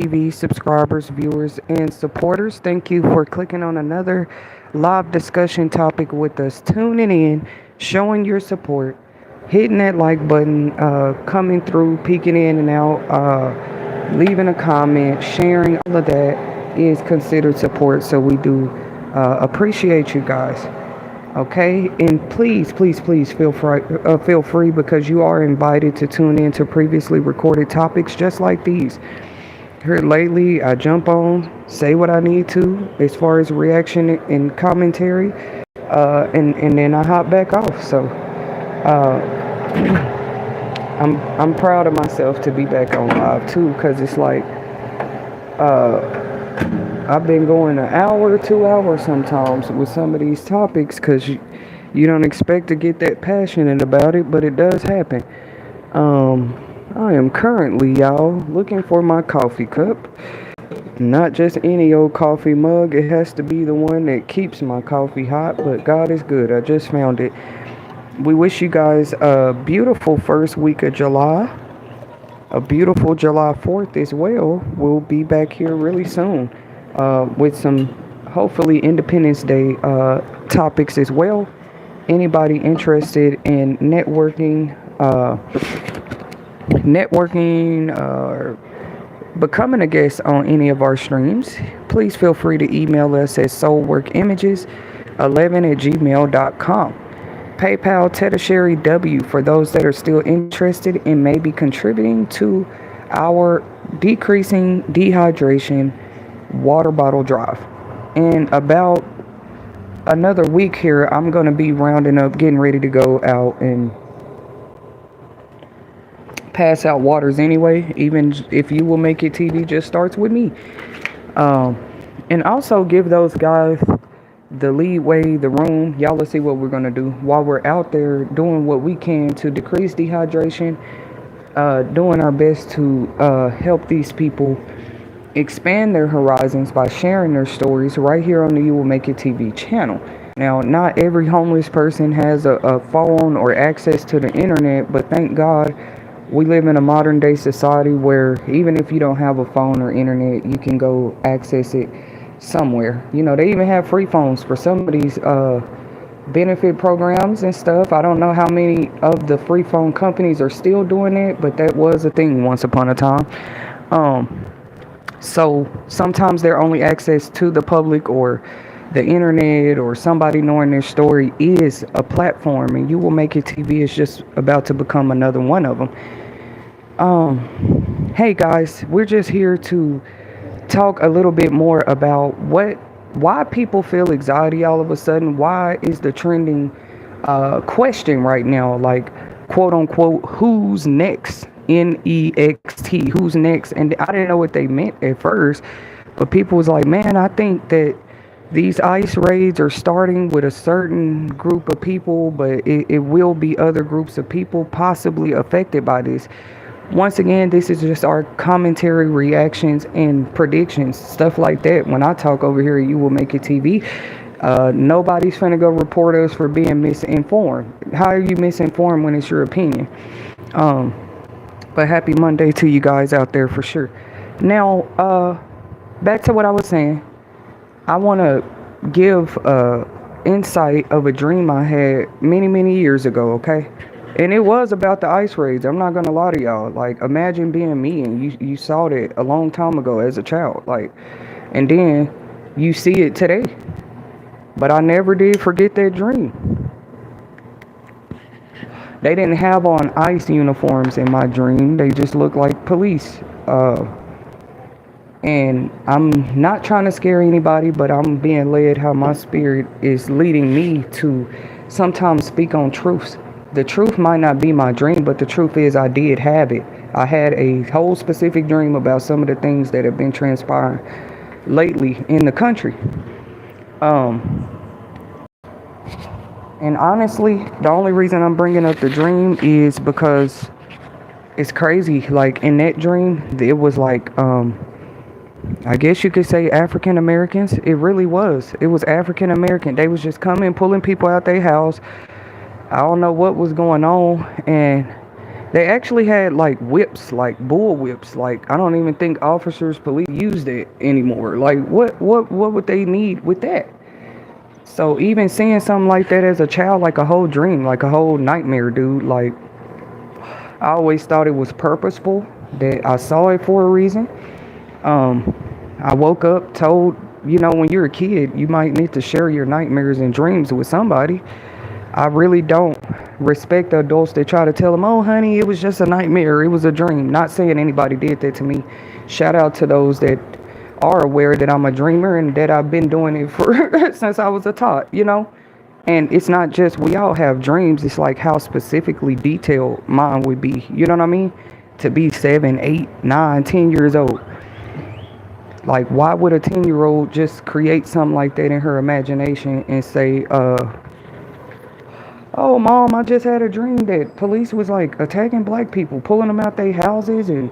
TV subscribers, viewers, and supporters. Thank you for clicking on another live discussion topic with us, tuning in, showing your support, hitting that like button, coming through, peeking in and out, leaving a comment, sharing. All of that is considered support. So we do appreciate you guys. Okay, and please feel free because you are invited to tune in to previously recorded topics just like these. Here lately, I jump on, say what I need to as far as reaction and commentary, and then I hop back off. So I'm proud of myself to be back on live too, because it's like I've been going an hour, 2 hours sometimes with some of these topics because you don't expect to get that passionate about it, but it does happen. I am currently, y'all, looking for my coffee cup. Not just any old coffee mug. It has to be the one that keeps my coffee hot, but God is good. I just found it. We wish you guys a beautiful first week of July. A beautiful July 4th as well. We'll be back here really soon with some hopefully Independence Day topics as well. Anybody interested in networking or becoming a guest on any of our streams, please feel free to email us at soulworkimages11@gmail.com. PayPal Tetasheri W for those that are still interested in maybe contributing to our decreasing dehydration water bottle drive. In about another week here, I'm going to be rounding up, getting ready to go out and pass out waters anyway. Even if you will make it TV just starts with me. And also give those guys the leeway, the room. Y'all, let's see what we're going to do while we're out there doing what we can to decrease dehydration, doing our best to help these people expand their horizons by sharing their stories right here on the You Will Make It TV channel. Now, not every homeless person has a phone or access to the internet, but thank God we live in a modern day society where even if you don't have a phone or internet, you can go access it somewhere. You know, they even have free phones for some of these benefit programs and stuff. I don't know how many of the free phone companies are still doing it, but that was a thing once upon a time. So sometimes their only access to the public or the internet or somebody knowing their story is a platform, and You Will Make It TV is just about to become another one of them. Hey guys, we're just here to talk a little bit more about why people feel anxiety all of a sudden. Why is the trending question right now, like, quote unquote, who's next? NEXT, who's next? And I didn't know what they meant at first, but people was like, man, I think that these ICE raids are starting with a certain group of people, but it will be other groups of people possibly affected by this. Once again, this is just our commentary, reactions, and predictions, stuff like that. When I talk over here, You Will Make It TV. Nobody's finna go report us for being misinformed. How are you misinformed when it's your opinion? But happy Monday to you guys out there for sure. Now, back to what I was saying. I want to give insight of a dream I had many years ago, okay? And it was about the ice raids. I'm not going to lie to y'all. Like, imagine being me and you saw that a long time ago as a child. Like, and then you see it today. But I never did forget that dream. They didn't have on ICE uniforms in my dream. They just looked like police. And I'm not trying to scare anybody, but I'm being led how my spirit is leading me to sometimes speak on truths. The truth might not be my dream, but the truth is I did have it. I had a whole specific dream about some of the things that have been transpiring lately in the country. And honestly, the only reason I'm bringing up the dream is because it's crazy. Like, in that dream, it was like, I guess you could say African Americans. It really was. It was African American. They was just coming, pulling people out their house. I don't know what was going on. And They actually had like whips, like bull whips. Like I don't even think officers, police use that anymore. Like what would they need with that? So even seeing something like that as a child, like a whole dream, like a whole nightmare, dude. Like I always thought it was purposeful. That I saw it for a reason. Um, I woke up told, when you're a kid, you might need to share your nightmares and dreams with somebody. I really don't respect the adults that try to tell them, oh, honey, it was just a nightmare. It was a dream. Not saying anybody did that to me. Shout out to those that are aware that I'm a dreamer and that I've been doing it for since I was a tot. And it's not just we all have dreams. It's like how specifically detailed mine would be. You know what I mean? To be 7, 8, 9, 10 years old. Like, why would a 10-year-old just create something like that in her imagination and say, oh, mom, I just had a dream that police was like attacking black people, pulling them out their houses and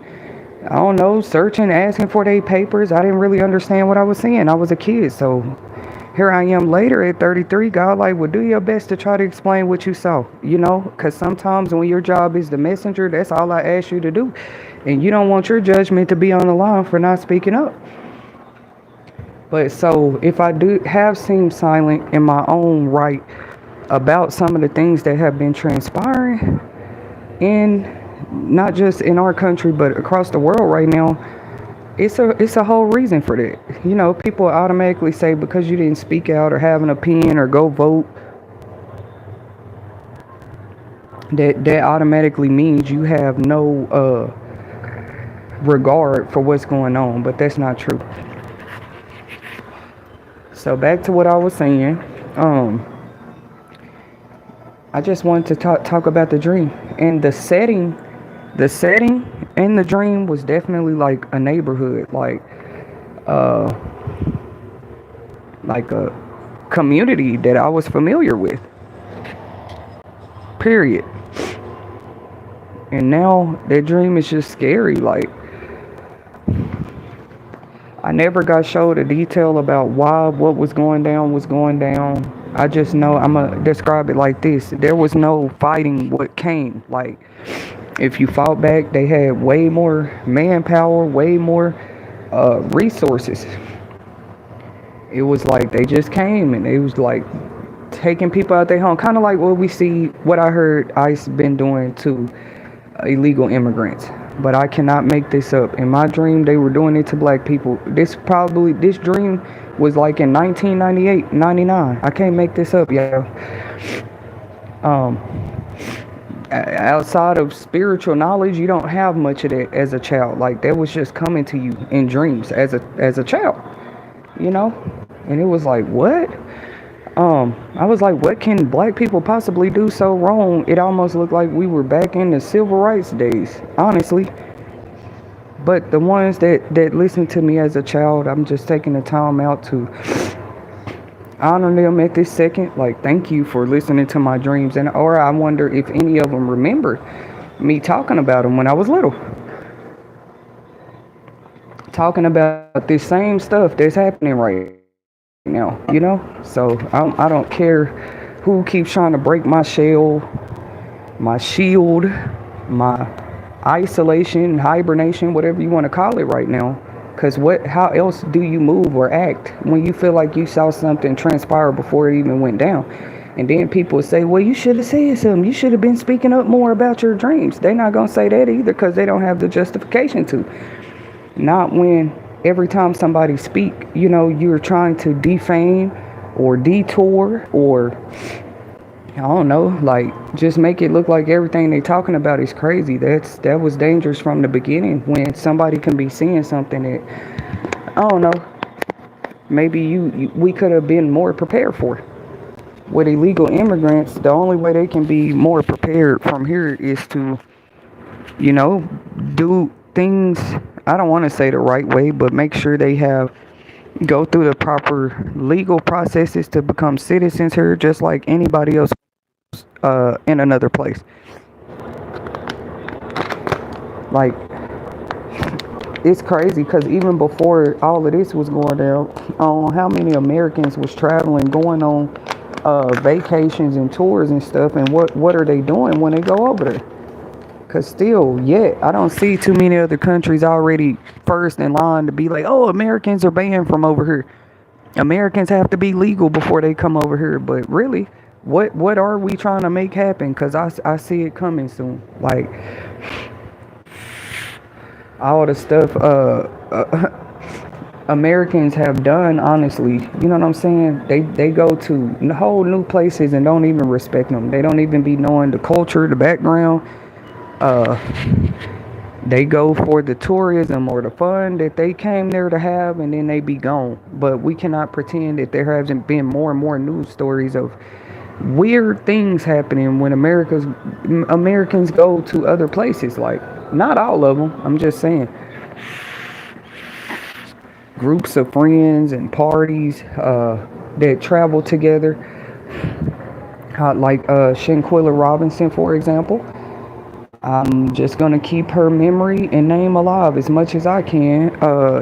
I don't know, searching, asking for their papers. I didn't really understand what I was seeing. I was a kid, so here I am later at 33. God, like, well, do your best to try to explain what you saw, because sometimes when your job is the messenger, that's all I ask you to do. And you don't want your judgment to be on the line for not speaking up. But so if I do have seemed silent in my own right about some of the things that have been transpiring in not just in our country but across the world right now, it's a whole reason for that. People automatically say because you didn't speak out or have an opinion or go vote, that automatically means you have no regard for what's going on, but that's not true. So back to what I was saying. I just wanted to talk about the dream and the setting. The setting in the dream was definitely like a neighborhood, like a community that I was familiar with. Period. And now that dream is just scary. Like I never got showed a detail about why what was going down. I just know I'm gonna describe it like this. There was no fighting what came. Like if you fought back, they had way more manpower, way more resources. It was like they just came and it was like taking people out their home, kind of like what I heard ICE been doing to illegal immigrants. But I cannot make this up. In my dream, they were doing it to black people. This dream was like in 1998, 99. I can't make this up, y'all. Outside of spiritual knowledge, you don't have much of that as a child. Like that was just coming to you in dreams as a child, and it was like, what? I was like, what can black people possibly do so wrong? It almost looked like we were back in the civil rights days, honestly. But the ones that listened to me as a child, I'm just taking the time out to honor them at this second. Like, thank you for listening to my dreams. Or I wonder if any of them remember me talking about them when I was little. Talking about this same stuff that's happening right now, So I don't care who keeps trying to break my shell, my shield, my isolation, hibernation, whatever you want to call it right now. Because how else do you move or act when you feel like you saw something transpire before it even went down? And then people say, well, you should have said something. You should have been speaking up more about your dreams. They're not going to say that either because they don't have the justification to. Not when every time somebody speak, you're trying to defame or detour or, I don't know, like just make it look like everything they're talking about is crazy. That was dangerous from the beginning when somebody can be seeing something that, I don't know, maybe we could have been more prepared for. With illegal immigrants, the only way they can be more prepared from here is to, do things, I don't want to say the right way, but make sure they go through the proper legal processes to become citizens here, just like anybody else in another place. Like, it's crazy because even before all of this was going down, how many Americans was traveling, going on vacations and tours and stuff, and what are they doing when they go over there? Cause still, yet I don't see too many other countries already first in line to be like, oh, Americans are banned from over here. Americans have to be legal before they come over here. But really, what are we trying to make happen? Cause I see it coming soon. Like all the stuff Americans have done, honestly, you know what I'm saying? They go to whole new places and don't even respect them. They don't even be knowing the culture, the background. Uh, they go for the tourism or the fun that they came there to have, and then they be gone. But we cannot pretend that there hasn't been more and more news stories of weird things happening when Americans go to other places. Like, not all of them. I'm just saying, groups of friends and parties that travel together, like Shanquilla Robinson, for example. I'm just gonna keep her memory and name alive as much as I can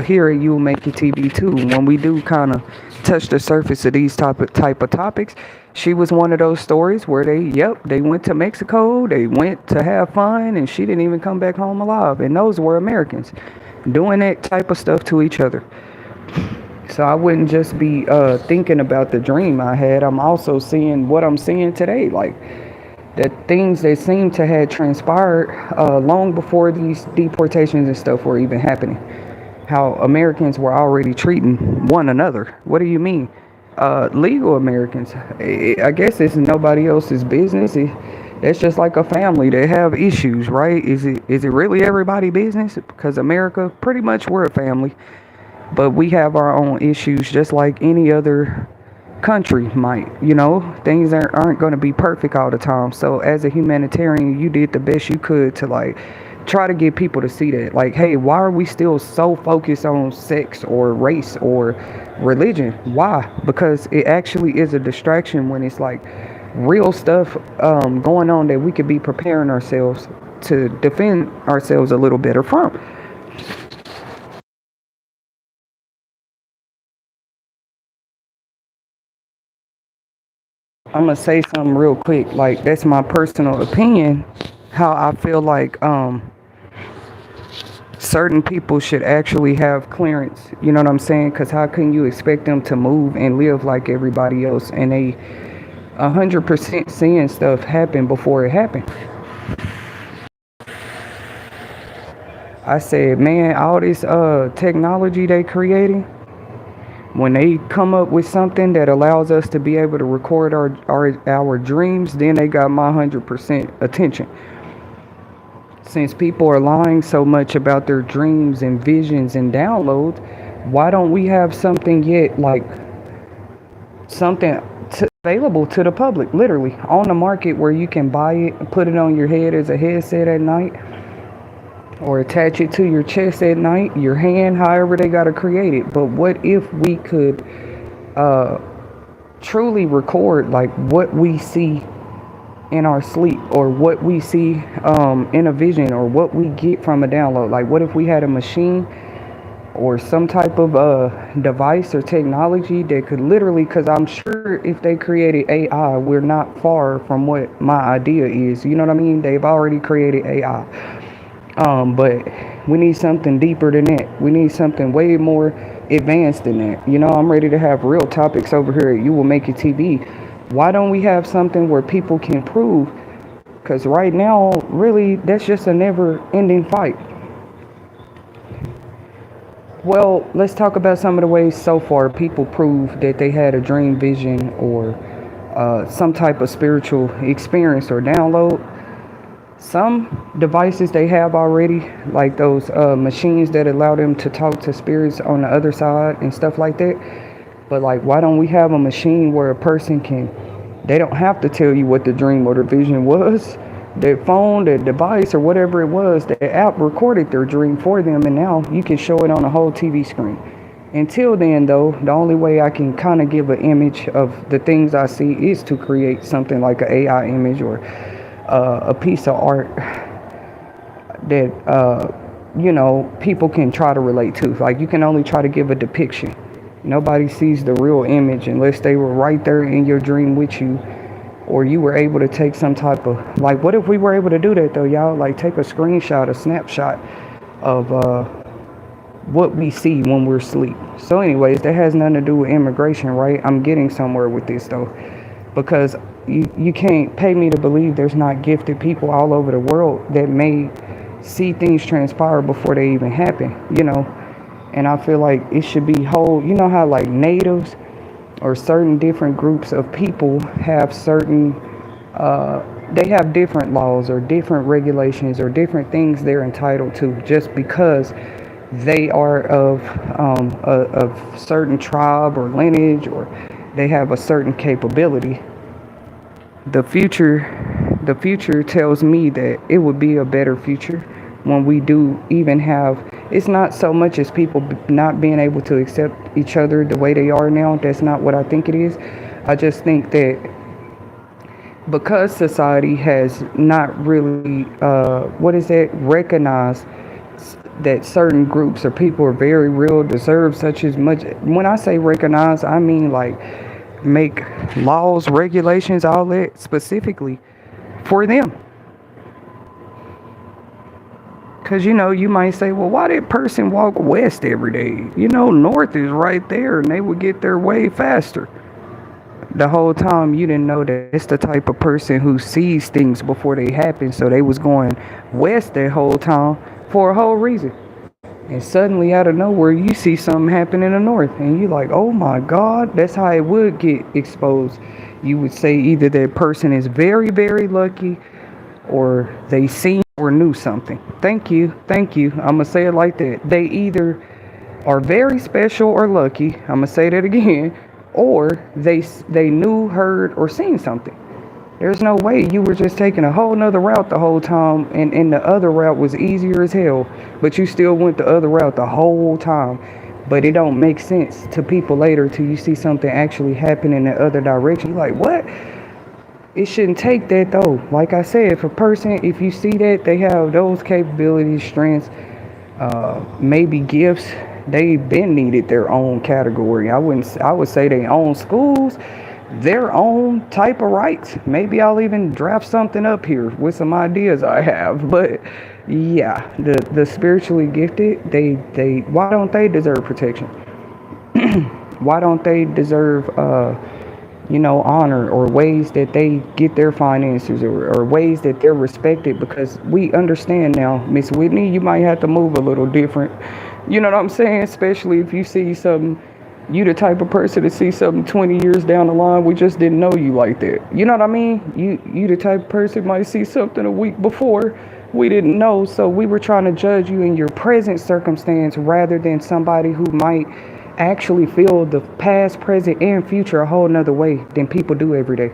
here at You'll Make It TV too. When we do kind of touch the surface of these type of topics, she was one of those stories where they went to Mexico, they went to have fun, and she didn't even come back home alive. And those were Americans doing that type of stuff to each other. So I wouldn't just be thinking about the dream I had. I'm also seeing what I'm seeing today, like the things that seem to have transpired long before these deportations and stuff were even happening. How Americans were already treating one another. What do you mean? Legal Americans. I guess it's nobody else's business. It's just like a family. They have issues, right? Is it really everybody's business? Because America, pretty much we're a family. But we have our own issues just like any other country might. Things aren't going to be perfect all the time. So as a humanitarian, you did the best you could to like try to get people to see that, like, hey, why are we still so focused on sex or race or religion? Why? Because it actually is a distraction when it's like real stuff going on that we could be preparing ourselves to defend ourselves a little better from. I'm gonna say something real quick. Like, that's my personal opinion. How I feel like certain people should actually have clearance. You know what I'm saying? Because how can you expect them to move and live like everybody else, and they 100% seeing stuff happen before it happened? I said, man, all this technology they creating, when they come up with something that allows us to be able to record our dreams, then they got my 100% attention. Since people are lying so much about their dreams and visions and downloads, why don't we have something yet, like something available to the public, literally on the market, where you can buy it, put it on your head as a headset at night, or attach it to your chest at night, your hand, however they got to create it. But what if we could truly record like what we see in our sleep, or what we see in a vision, or what we get from a download? Like, what if we had a machine or some type of device or technology that could literally, because I'm sure if they created AI, we're not far from what my idea is. You know what I mean? They've already created AI. But we need something deeper than that. We need something way more advanced than that. I'm ready to have real topics over here at You Will Make It TV. Why don't we have something where people can prove? Because right now, really, that's just a never-ending fight. Well, let's talk about some of the ways so far people prove that they had a dream, vision, or some type of spiritual experience or download. Some devices they have already, like those machines that allow them to talk to spirits on the other side and stuff like that. But like, why don't we have a machine where a person they don't have to tell you what the dream or the vision was. Their phone, their device, or whatever it was, the app recorded their dream for them, and now you can show it on a whole TV screen. Until then, though, the only way I can kind of give an image of the things I see is to create something like an AI image, or a piece of art that people can try to relate to. Like, you can only try to give a depiction. Nobody sees the real image unless they were right there in your dream with you, or you were able to take some type of, like, what if we were able to do that though, y'all? Like, take a screenshot, a snapshot of what we see when we're asleep. So anyways, that has nothing to do with immigration, right? I'm getting somewhere with this though, because you can't pay me to believe there's not gifted people all over the world that may see things transpire before they even happen, you know. And I feel like it should be whole, you know how like natives or certain different groups of people have certain they have different laws or different regulations or different things they're entitled to just because they are of a certain tribe or lineage, or they have a certain capability. The future tells me that it would be a better future when we do even have, it's not so much as people not being able to accept each other the way they are now. That's not what I think it is. I just think that because society has not really recognized that certain groups or people are very real, deserve such as much. When I say recognize, I mean like make laws, regulations, all that specifically for them. Because, you know, you might say, well, why did person walk west every day? You know, north is right there and they would get there way faster. The whole time you didn't know that it's the type of person who sees things before they happen. So they was going west that whole time for a whole reason. And suddenly out of nowhere, you see something happen in the north. And you're like, oh my God, that's how it would get exposed. You would say either that person is very, very lucky, or they seen or knew something. Thank you. I'm going to say it like that. They either are very special or lucky. I'm going to say that again. Or they knew, heard, or seen something. There's no way you were just taking a whole nother route the whole time, and the other route was easier as hell, but you still went the other route the whole time. But it don't make sense to people later till you see something actually happen in the other direction. You're like, what? It shouldn't take that though. Like I said, if you see that they have those capabilities, strengths, maybe gifts, they've been needed their own category. I would say their own schools, their own type of rights. Maybe I'll even draft something up here with some ideas I have. But yeah, the spiritually gifted, they why don't they deserve protection? Why don't they deserve honor, or ways that they get their finances, or ways that they're respected? Because we understand now, Miss Whitney, you might have to move a little different. You know what I'm saying? Especially if you see something, you the type of person to see something 20 years down the line, we just didn't know you like that. You know what I mean? You the type of person might see something a week before we didn't know, so we were trying to judge you in your present circumstance rather than somebody who might actually feel the past, present, and future a whole nother way than people do every day.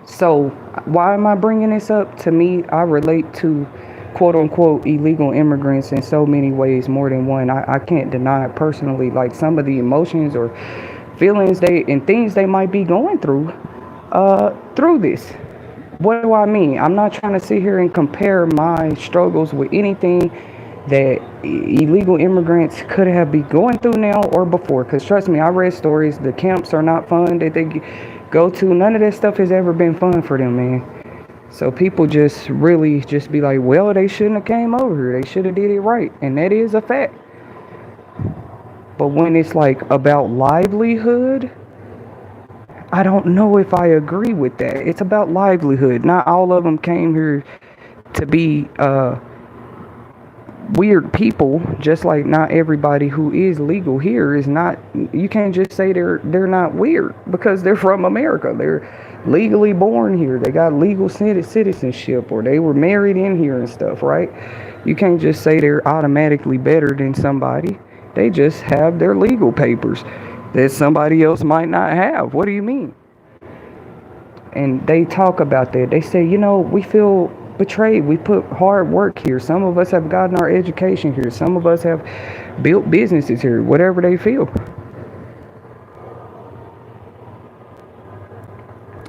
So why am I bringing this up? To me, I relate to quote unquote illegal immigrants in so many ways, more than one. I can't deny it personally, like some of the emotions or feelings and things they might be going through this. What do I mean? I'm not trying to sit here and compare my struggles with anything that illegal immigrants could have been going through now or before. Because trust me, I read stories. The camps are not fun that they go to. None of that stuff has ever been fun for them, man. So people just really just be like, well, they shouldn't have came over here. They should have did it right. And that is a fact. But when it's like about livelihood, I don't know if I agree with that. It's about livelihood. Not all of them came here to be weird people, just like not everybody who is legal here is not. You can't just say they're not weird because they're from America. They're legally born here. They got legal citizenship, or they were married in here and stuff, right? You can't just say they're automatically better than somebody. They just have their legal papers that somebody else might not have. What do you mean? And they talk about that. They say, we feel betrayed. We put hard work here. Some of us have gotten our education here. Some of us have built businesses here. Whatever they feel.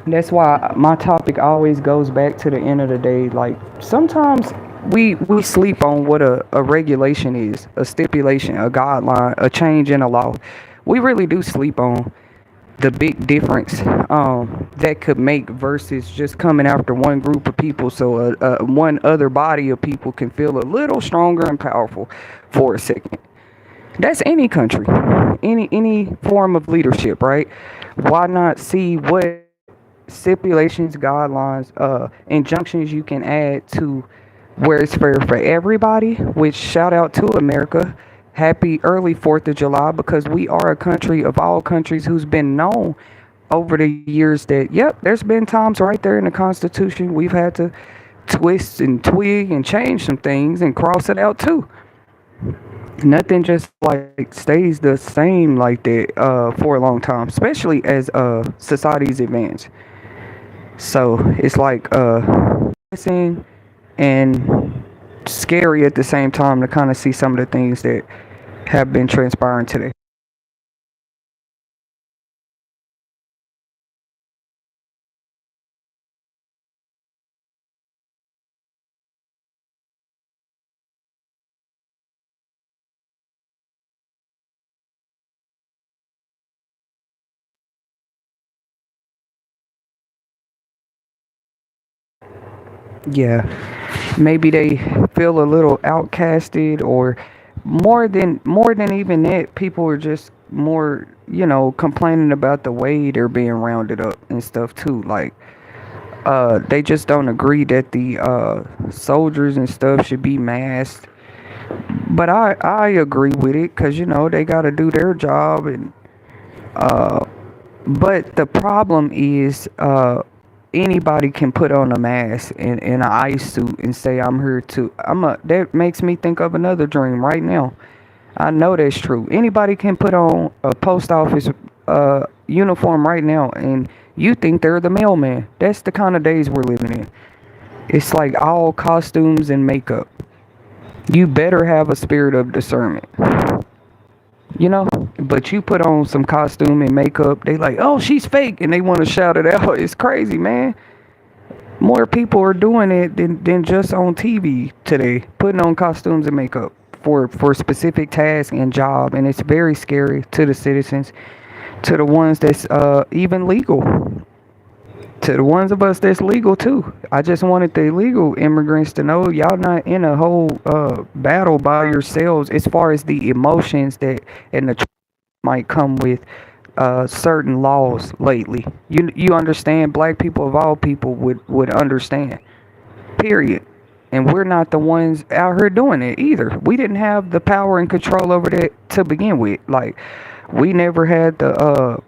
That's why my topic always goes back to the end of the day. Like, sometimes we sleep on what a regulation is, a stipulation, a guideline, a change in a law. We really do sleep on the big difference that could make versus just coming after one group of people so one other body of people can feel a little stronger and powerful for a second. That's any country, any form of leadership, right? Why not see what stipulations, guidelines, injunctions you can add to where it's fair for everybody? Which shout out to America. Happy early 4th of July, because we are a country of all countries who's been known over the years that, yep, there's been times right there in the Constitution we've had to twist and twig and change some things and cross it out too. Nothing just like stays the same like that for a long time, especially as societies advance. So it's like blessing and scary at the same time to kind of see some of the things that have been transpiring today. Yeah, maybe they feel a little outcasted, or more than even that, people are just more, complaining about the way they're being rounded up and stuff too. Like, they just don't agree that the soldiers and stuff should be masked. But I agree with it, because they got to do their job. And but the problem is, anybody can put on a mask and an ice suit and say, I'm here to, that makes me think of another dream right now. I know that's true. Anybody can put on a post office uniform right now, and you think they're the mailman. That's the kind of days we're living in. It's like all costumes and makeup. You better have a spirit of discernment, you know? But you put on some costume and makeup, they like, oh, she's fake, and they want to shout it out. It's crazy, man. More people are doing it than just on TV today, putting on costumes and makeup for specific tasks and job, and it's very scary to the citizens, to the ones that's even legal, to the ones of us that's legal too. I just wanted the illegal immigrants to know y'all not in a whole battle by yourselves as far as the emotions that and the might come with certain laws lately. You understand? Black people of all people would understand. Period. And we're not the ones out here doing it either. We didn't have the power and control over that to begin with. Like, we never had the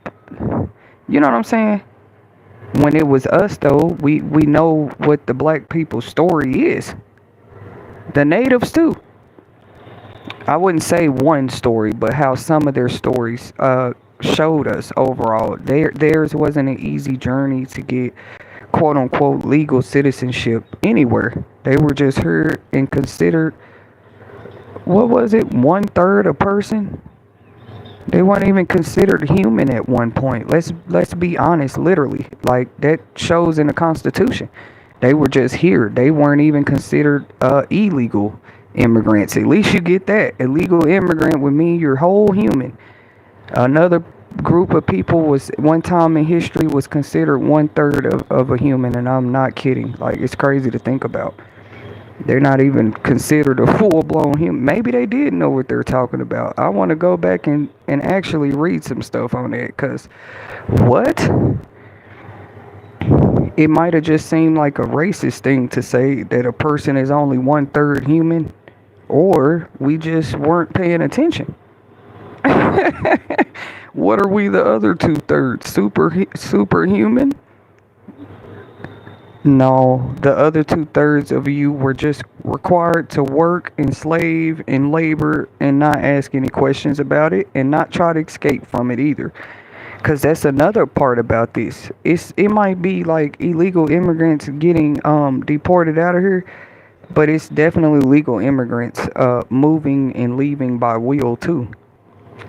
you know what I'm saying? When it was us though, we know what the black people's story is. The natives too. I wouldn't say one story, but how some of their stories showed us overall. Theirs wasn't an easy journey to get quote unquote legal citizenship anywhere. They were just heard and considered, what was it, one third a person? They weren't even considered human at one point. Let's be honest, literally. Like, that shows in the Constitution. They were just here. They weren't even considered illegal immigrants. At least you get that. Illegal immigrant would mean you're whole human. Another group of people was one time in history was considered one third of a human, and I'm not kidding. Like, it's crazy to think about. They're not even considered a full-blown human. Maybe they did know what they're talking about. I want to go back and actually read some stuff on that, because what? It might have just seemed like a racist thing to say that a person is only one third human, or we just weren't paying attention. What are we the other two thirds? Superhuman? No, the other two thirds of you were just required to work and slave and labor and not ask any questions about it and not try to escape from it either. Because that's another part about this. It might be like illegal immigrants getting deported out of here, but it's definitely legal immigrants moving and leaving by will too.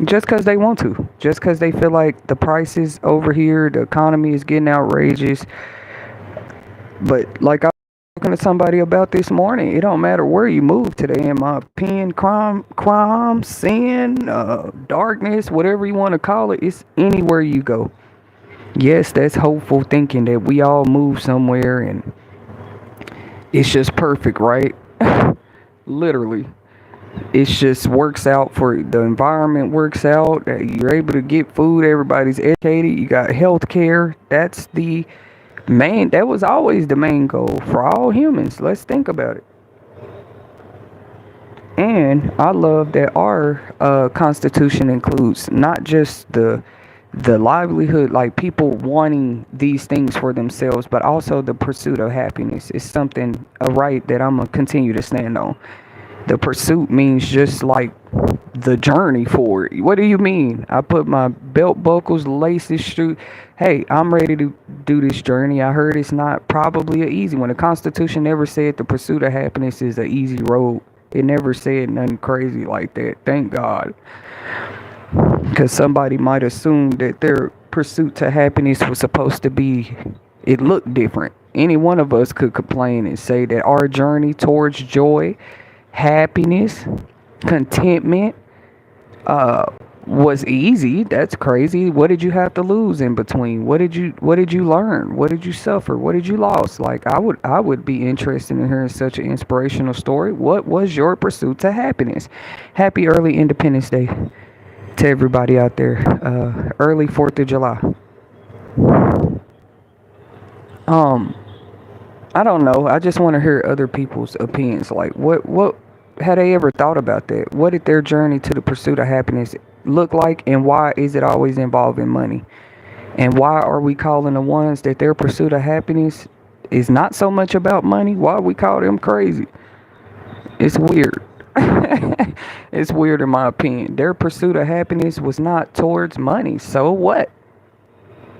Just because they want to. Just because they feel like the prices over here, the economy is getting outrageous. But like I was talking to somebody about this morning, it don't matter where you move today. In my opinion, crime, sin, darkness, whatever you want to call it, it's anywhere you go. Yes, that's hopeful thinking that we all move somewhere and it's just perfect, right? Literally. It just works out for the environment, works out. You're able to get food, everybody's educated, you got health care. That was always the main goal for all humans. Let's think about it. And I love that our Constitution includes not just the livelihood, like people wanting these things for themselves, but also the pursuit of happiness. It's something, a right that I'm gonna continue to stand on. The pursuit means just like the journey for it. What do you mean? I put my belt buckles, laces, shoe. Hey, I'm ready to do this journey. I heard it's not probably an easy one. The Constitution never said the pursuit of happiness is an easy road. It never said nothing crazy like that. Thank God. Because somebody might assume that their pursuit to happiness was supposed to be, it looked different. Any one of us could complain and say that our journey towards joy, happiness, contentment, was easy. That's crazy. What did you have to lose in between? What did you learn? What did you suffer? What did you lose? Like I would be interested in hearing such an inspirational story. What was your pursuit to happiness? Happy early Independence Day to everybody out there. Early 4th of July. Um I don't know. I just want to hear other people's opinions. Like, what, had they ever thought about that? What did their journey to the pursuit of happiness look like, and why is it always involving money? And why are we calling the ones that their pursuit of happiness is not so much about money? Why we call them crazy? It's weird. It's weird in my opinion. Their pursuit of happiness was not towards money. So what?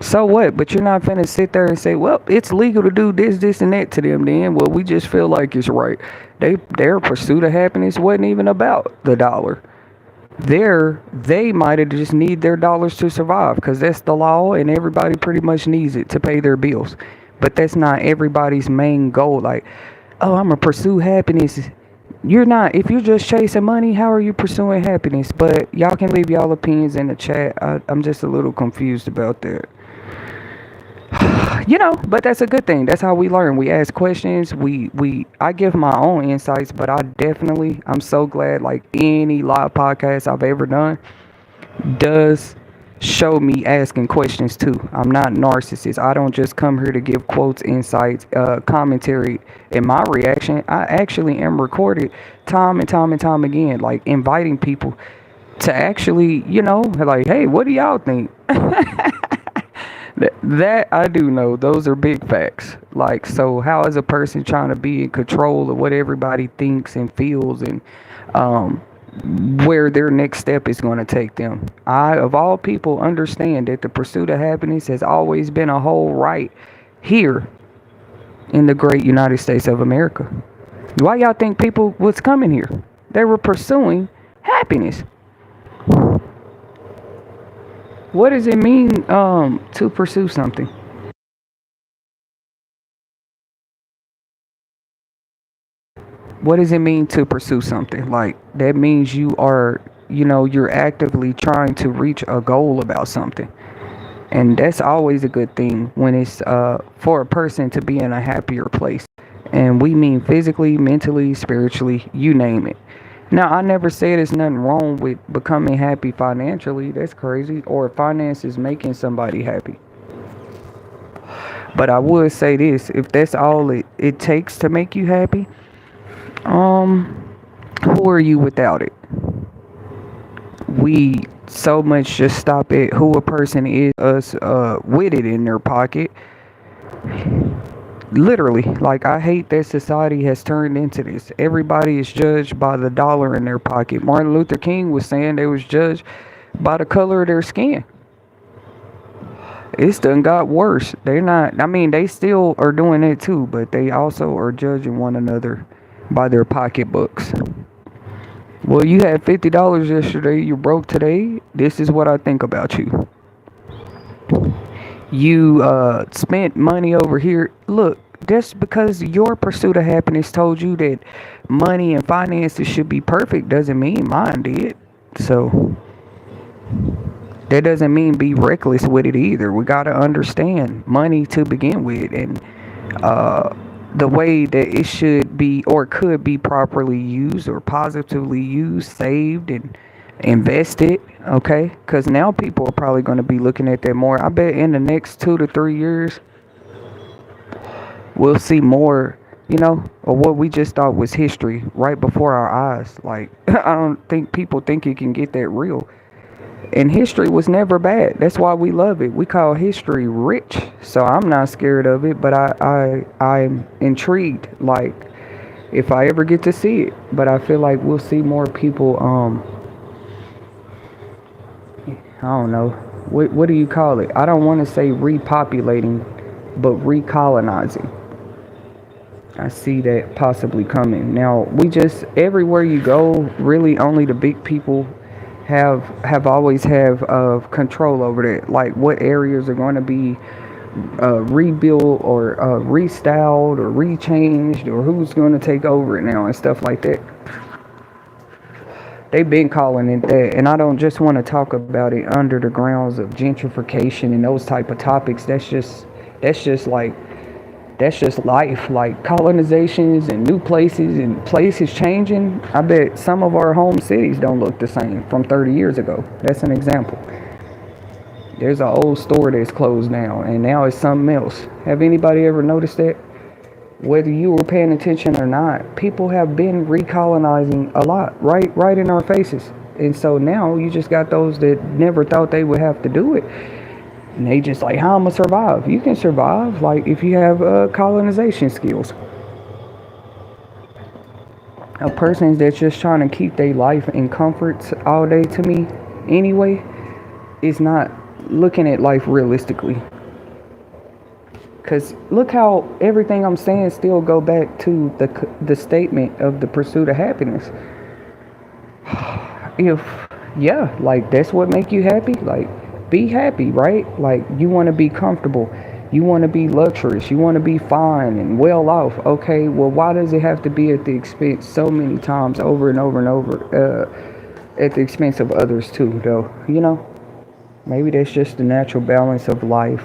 So what? But you're not finna sit there and say, well, it's legal to do this, this, and that to them then. Well, we just feel like it's right. Their pursuit of happiness wasn't even about the dollar. They might have just need their dollars to survive because that's the law and everybody pretty much needs it to pay their bills. But that's not everybody's main goal. Like, oh, I'm gonna pursue happiness. You're not. If you're just chasing money, how are you pursuing happiness? But y'all can leave y'all opinions in the chat. I'm just a little confused about that. But that's a good thing. That's how we learn. We ask questions. I give my own insights, but I'm so glad, like any live podcast I've ever done does show me asking questions too. I'm not narcissist. I don't just come here to give quotes, insights, commentary, and my reaction. I actually am recorded time and time and time again, like inviting people to actually, like, hey, what do y'all think? That I do know. Those are big facts. Like, so how is a person trying to be in control of what everybody thinks and feels, and um, where their next step is going to take them? I, of all people, understand that the pursuit of happiness has always been a whole right here in the great United States of America. Why y'all think people was coming here? They were pursuing happiness. What does it mean to pursue something? What does it mean to pursue something? Like, that means you're actively trying to reach a goal about something. And that's always a good thing when it's for a person to be in a happier place. And we mean physically, mentally, spiritually, you name it. Now, I never said there's nothing wrong with becoming happy financially. That's crazy. Or if finance is making somebody happy. But I would say this, if that's all it takes to make you happy, who are you without it? We so much just stop at who a person is, us with it in their pocket. Literally, like, I hate that society has turned into this. Everybody is judged by the dollar in their pocket. Martin Luther King was saying they was judged by the color of their skin. It's done got worse. They're not, I mean, they still are doing it too, but they also are judging one another by their pocketbooks. Well, you had $50 yesterday, you're broke today. This is what I think about you. You spent money over here. Look, just because your pursuit of happiness told you that money and finances should be perfect doesn't mean mine did. So That doesn't mean be reckless with it either. We got to understand money to begin with, and uh, the way that it should be or could be properly used or positively used, saved, and invested. Okay, because now people are probably going to be looking at that more. I bet in the next 2 to 3 years, we'll see more. Of what we just thought was history right before our eyes. Like, I don't think people think it can get that real. And history was never bad. That's why we love it. We call history rich. So I'm not scared of it, but I'm intrigued. Like, if I ever get to see it. But I feel like we'll see more people. I don't know. What do you call it? I don't want to say repopulating, but recolonizing. I see that possibly coming. Now, everywhere you go, really only the big people have always have control over that. Like what areas are going to be rebuilt or restyled or rechanged, or who's going to take over it now and stuff like that. They've been calling it that, and I don't just want to talk about it under the grounds of gentrification and those type of topics. That's just life, like colonizations and new places and places changing. I bet some of our home cities don't look the same from 30 years ago. That's an example. There's an old store that's closed now, and now it's something else. Have anybody ever noticed that? Whether you were paying attention or not, people have been recolonizing a lot, right in our faces. And so now you just got those that never thought they would have to do it. And they just like, how am I survive? You can survive, like, if you have colonization skills. A person that's just trying to keep their life in comforts all day, to me, anyway, is not looking at life realistically. Because look how everything I'm saying still go back to the statement of the pursuit of happiness. Like, that's what make you happy, like, be happy, right? Like, you want to be comfortable, you want to be luxurious, you want to be fine and well off. Okay, well, why does it have to be at the expense so many times over and over and over, at the expense of others too, though? Maybe that's just the natural balance of life,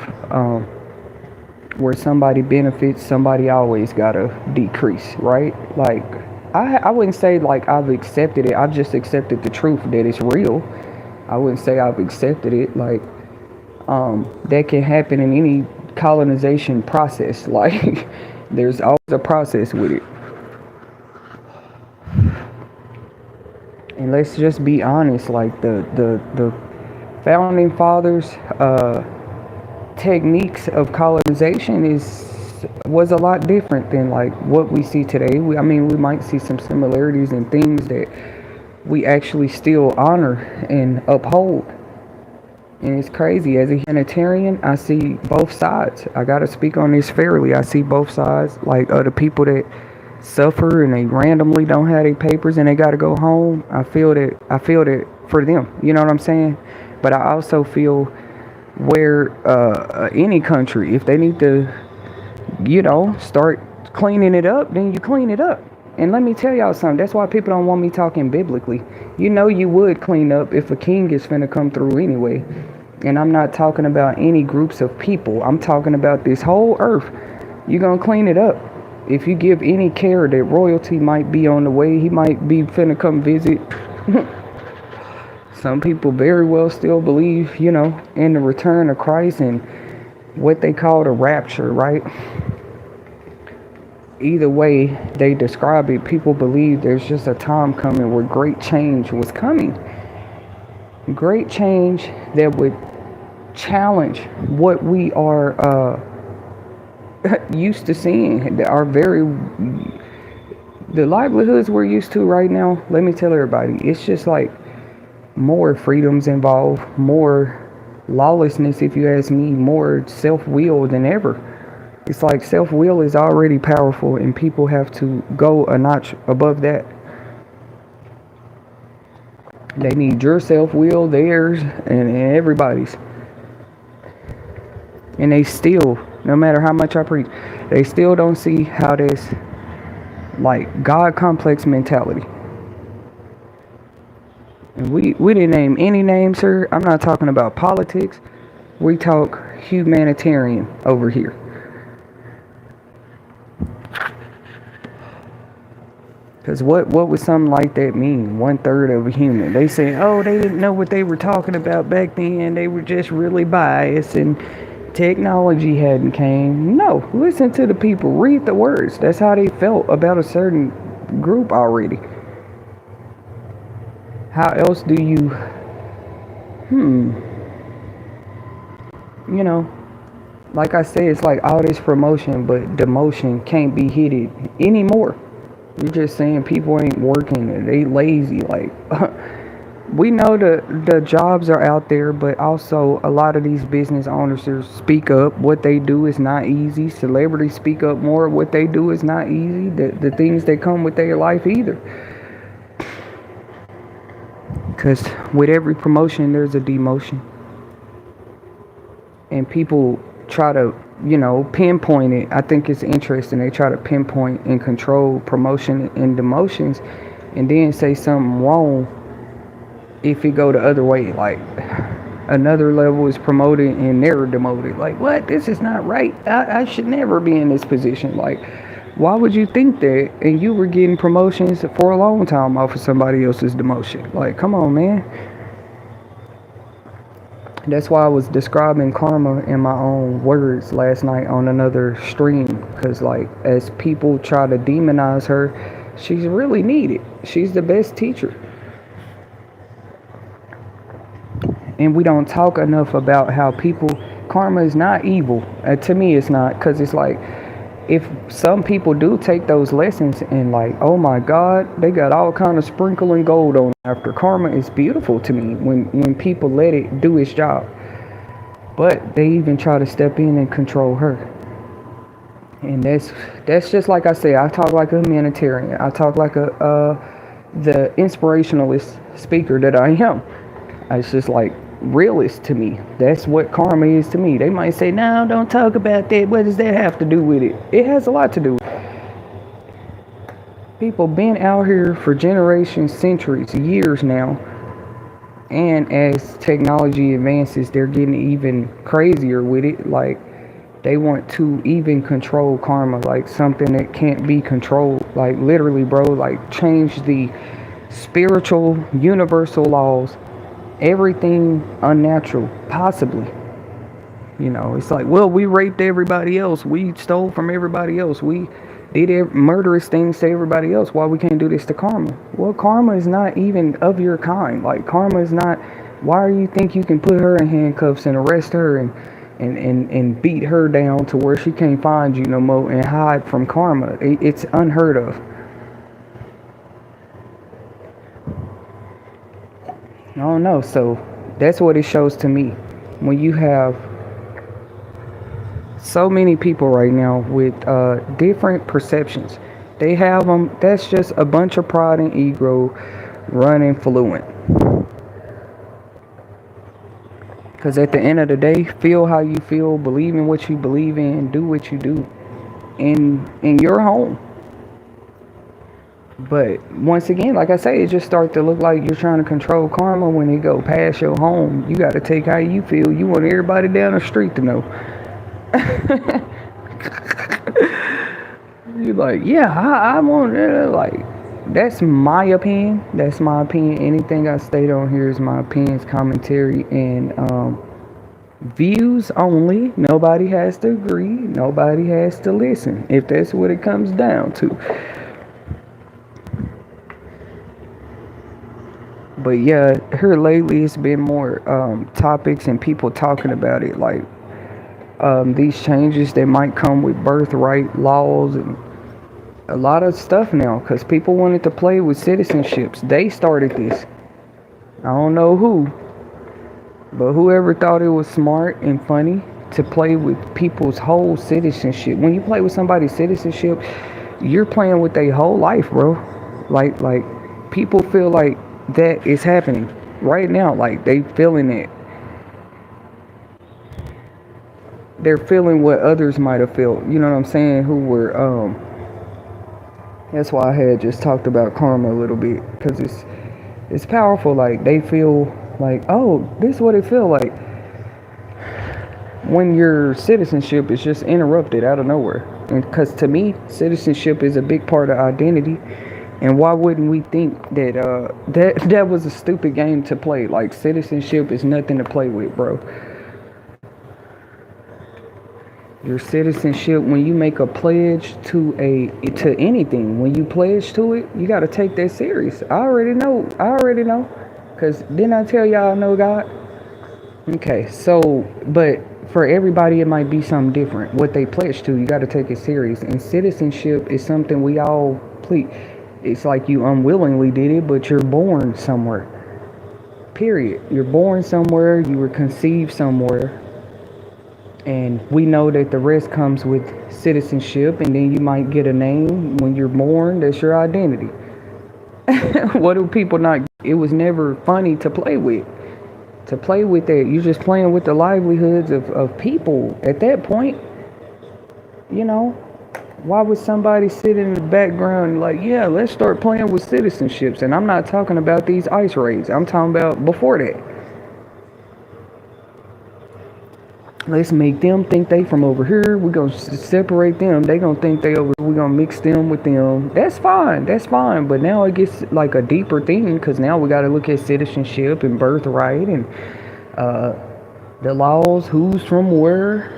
where somebody benefits, somebody always gotta decrease, right? Like, I wouldn't say like I've accepted it. I've just accepted the truth that it's real. I wouldn't say I've accepted it. Like, that can happen in any colonization process. Like, there's always a process with it. And let's just be honest. Like, the founding fathers' techniques of colonization was a lot different than like what we see today. We might see some similarities in things that we actually still honor and uphold. And it's crazy. As a humanitarian, I see both sides. I gotta speak on this fairly. I see both sides. Like, the people that suffer and they randomly don't have their papers and they gotta go home. I feel that for them. You know what I'm saying? But I also feel where any country, if they need to, start cleaning it up, then you clean it up. And let me tell y'all something. That's why people don't want me talking biblically. You would clean up if a king is finna come through anyway. And I'm not talking about any groups of people. I'm talking about this whole earth. You're gonna clean it up. If you give any care that royalty might be on the way, he might be finna come visit. Some people very well still believe, in the return of Christ and what they call the rapture, right? Either way they describe it, people believe there's just a time coming where great change was coming. Great change that would challenge what we are used to seeing. The livelihoods we're used to right now, let me tell everybody, it's just like more freedoms involved, more lawlessness, if you ask me, more self-will than ever. It's like self-will is already powerful and people have to go a notch above that. They need your self-will, theirs, and everybody's. And they still, no matter how much I preach, they still don't see how this, like, God complex mentality. And we didn't name any names here. I'm not talking about politics. We talk humanitarian over here. Because what would something like that mean? 1/3 of a human. They say, oh, they didn't know what they were talking about back then. They were just really biased and technology hadn't came. No, listen to the people. Read the words. That's how they felt about a certain group already. How else do you, you know, like I said, it's like all this promotion, but demotion can't be hit anymore. You're just saying people ain't working and they lazy. Like, we know the jobs are out there, but also a lot of these business owners speak up. What they do is not easy. Celebrities speak up more. What they do is not easy. The things that come with their life either. Because with every promotion, there's a demotion. And people try to, pinpoint it. I think it's interesting. They try to pinpoint and control promotion and demotions and then say something wrong if it go the other way. Like, another level is promoted and they're demoted. Like, what? This is not right. I should never be in this position. Like, why would you think that? And you were getting promotions for a long time off of somebody else's demotion. Like, come on, man. That's why I was describing karma in my own words last night on another stream. Because, like, as people try to demonize her, she's really needed. She's the best teacher. And we don't talk enough about how karma is not evil. To me, it's not. Because it's like, if some people do take those lessons and like, oh my God, they got all kind of sprinkling gold on after. Karma is beautiful to me when people let it do its job. But they even try to step in and control her. And that's just like I say, I talk like a humanitarian. I talk like the inspirationalist speaker that I am. It's just like realist to me. That's what karma is to me. They might say, no, don't talk about that. What does that have to do with it? It has a lot to do with it. People been out here for generations, centuries, years now. And as technology advances, they're getting even crazier with it. Like, they want to even control karma, like something that can't be controlled. Like, literally, bro, like, change the spiritual universal laws. Everything unnatural, possibly. It's like, well, we raped everybody else. We stole from everybody else. We did murderous things to everybody else. Why we can't do this to karma? Well, karma is not even of your kind. Like, karma is not. Why do you think you can put her in handcuffs and arrest her and beat her down to where she can't find you no more and hide from karma? It's unheard of. I don't know. So that's what it shows to me. When you have so many people right now with different perceptions, they have them. That's just a bunch of pride and ego running fluent. Because at the end of the day, feel how you feel, believe in what you believe in, do what you do in your home. But once again, like I say, it just starts to look like you're trying to control karma when it go past your home. You got to take how you feel. You want everybody down the street to know. You're like, yeah, I want like, that's my opinion. That's my opinion. Anything I state on here is my opinions, commentary, and views only. Nobody has to agree. Nobody has to listen, if that's what it comes down to. But yeah, here lately it's been more topics and people talking about it, like these changes that might come with birthright laws and a lot of stuff now, because people wanted to play with citizenships. They started this. I don't know who, but whoever thought it was smart and funny to play with people's whole citizenship. When you play with somebody's citizenship, you're playing with their whole life, bro. Like people feel like that is happening right now. Like, they feeling it. They're feeling what others might have felt. You know what I'm saying? Who were that's why I had just talked about karma a little bit, because it's powerful. Like they feel like, oh, this is what it feel like when your citizenship is just interrupted out of nowhere. And because to me, citizenship is a big part of identity. And why wouldn't we think that that was a stupid game to play? Like citizenship is nothing to play with, bro. Your citizenship, when you make a pledge to anything, when you pledge to it, you got to take that serious. I already know. Because didn't I tell y'all I know God? Okay, so, but for everybody, it might be something different. What they pledge to, you got to take it serious. And citizenship is something we all plead. It's like you unwillingly did it, but you're born somewhere. Period. You're born somewhere. You were conceived somewhere. And we know that the rest comes with citizenship, and then you might get a name when you're born. That's your identity. What do people not? It was never funny to play with. To play with that, you're just playing with the livelihoods of people. At that point, you know, why would somebody sit in the background like, yeah, let's start playing with citizenships? And I'm not talking about these ICE raids. I'm talking about before that. Let's make them think they from over here. We're going to separate them. They going to think they over here. We're going to mix them with them. That's fine. But now it gets like a deeper thing, because now we got to look at citizenship and birthright and the laws, who's from where,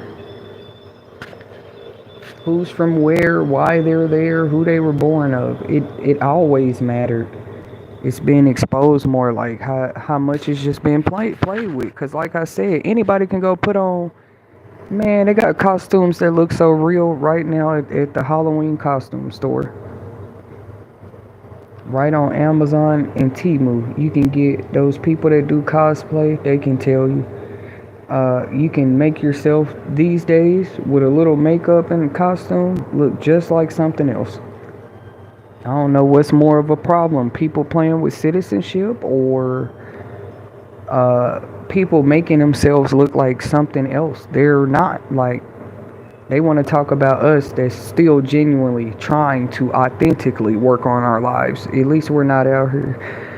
why they're there, who they were born of. It always mattered. It's been exposed more, like how much it's just been played with. Because like I said, anybody can go put on, man, they got costumes that look so real right now at the Halloween costume store. Right on Amazon and Temu. You can get those people that do cosplay, they can tell you. You can make yourself these days with a little makeup and a costume look just like something else. I don't know what's more of a problem, people playing with citizenship or people making themselves look like something else. They're not. Like, they want to talk about us that's still genuinely trying to authentically work on our lives. At least we're not out here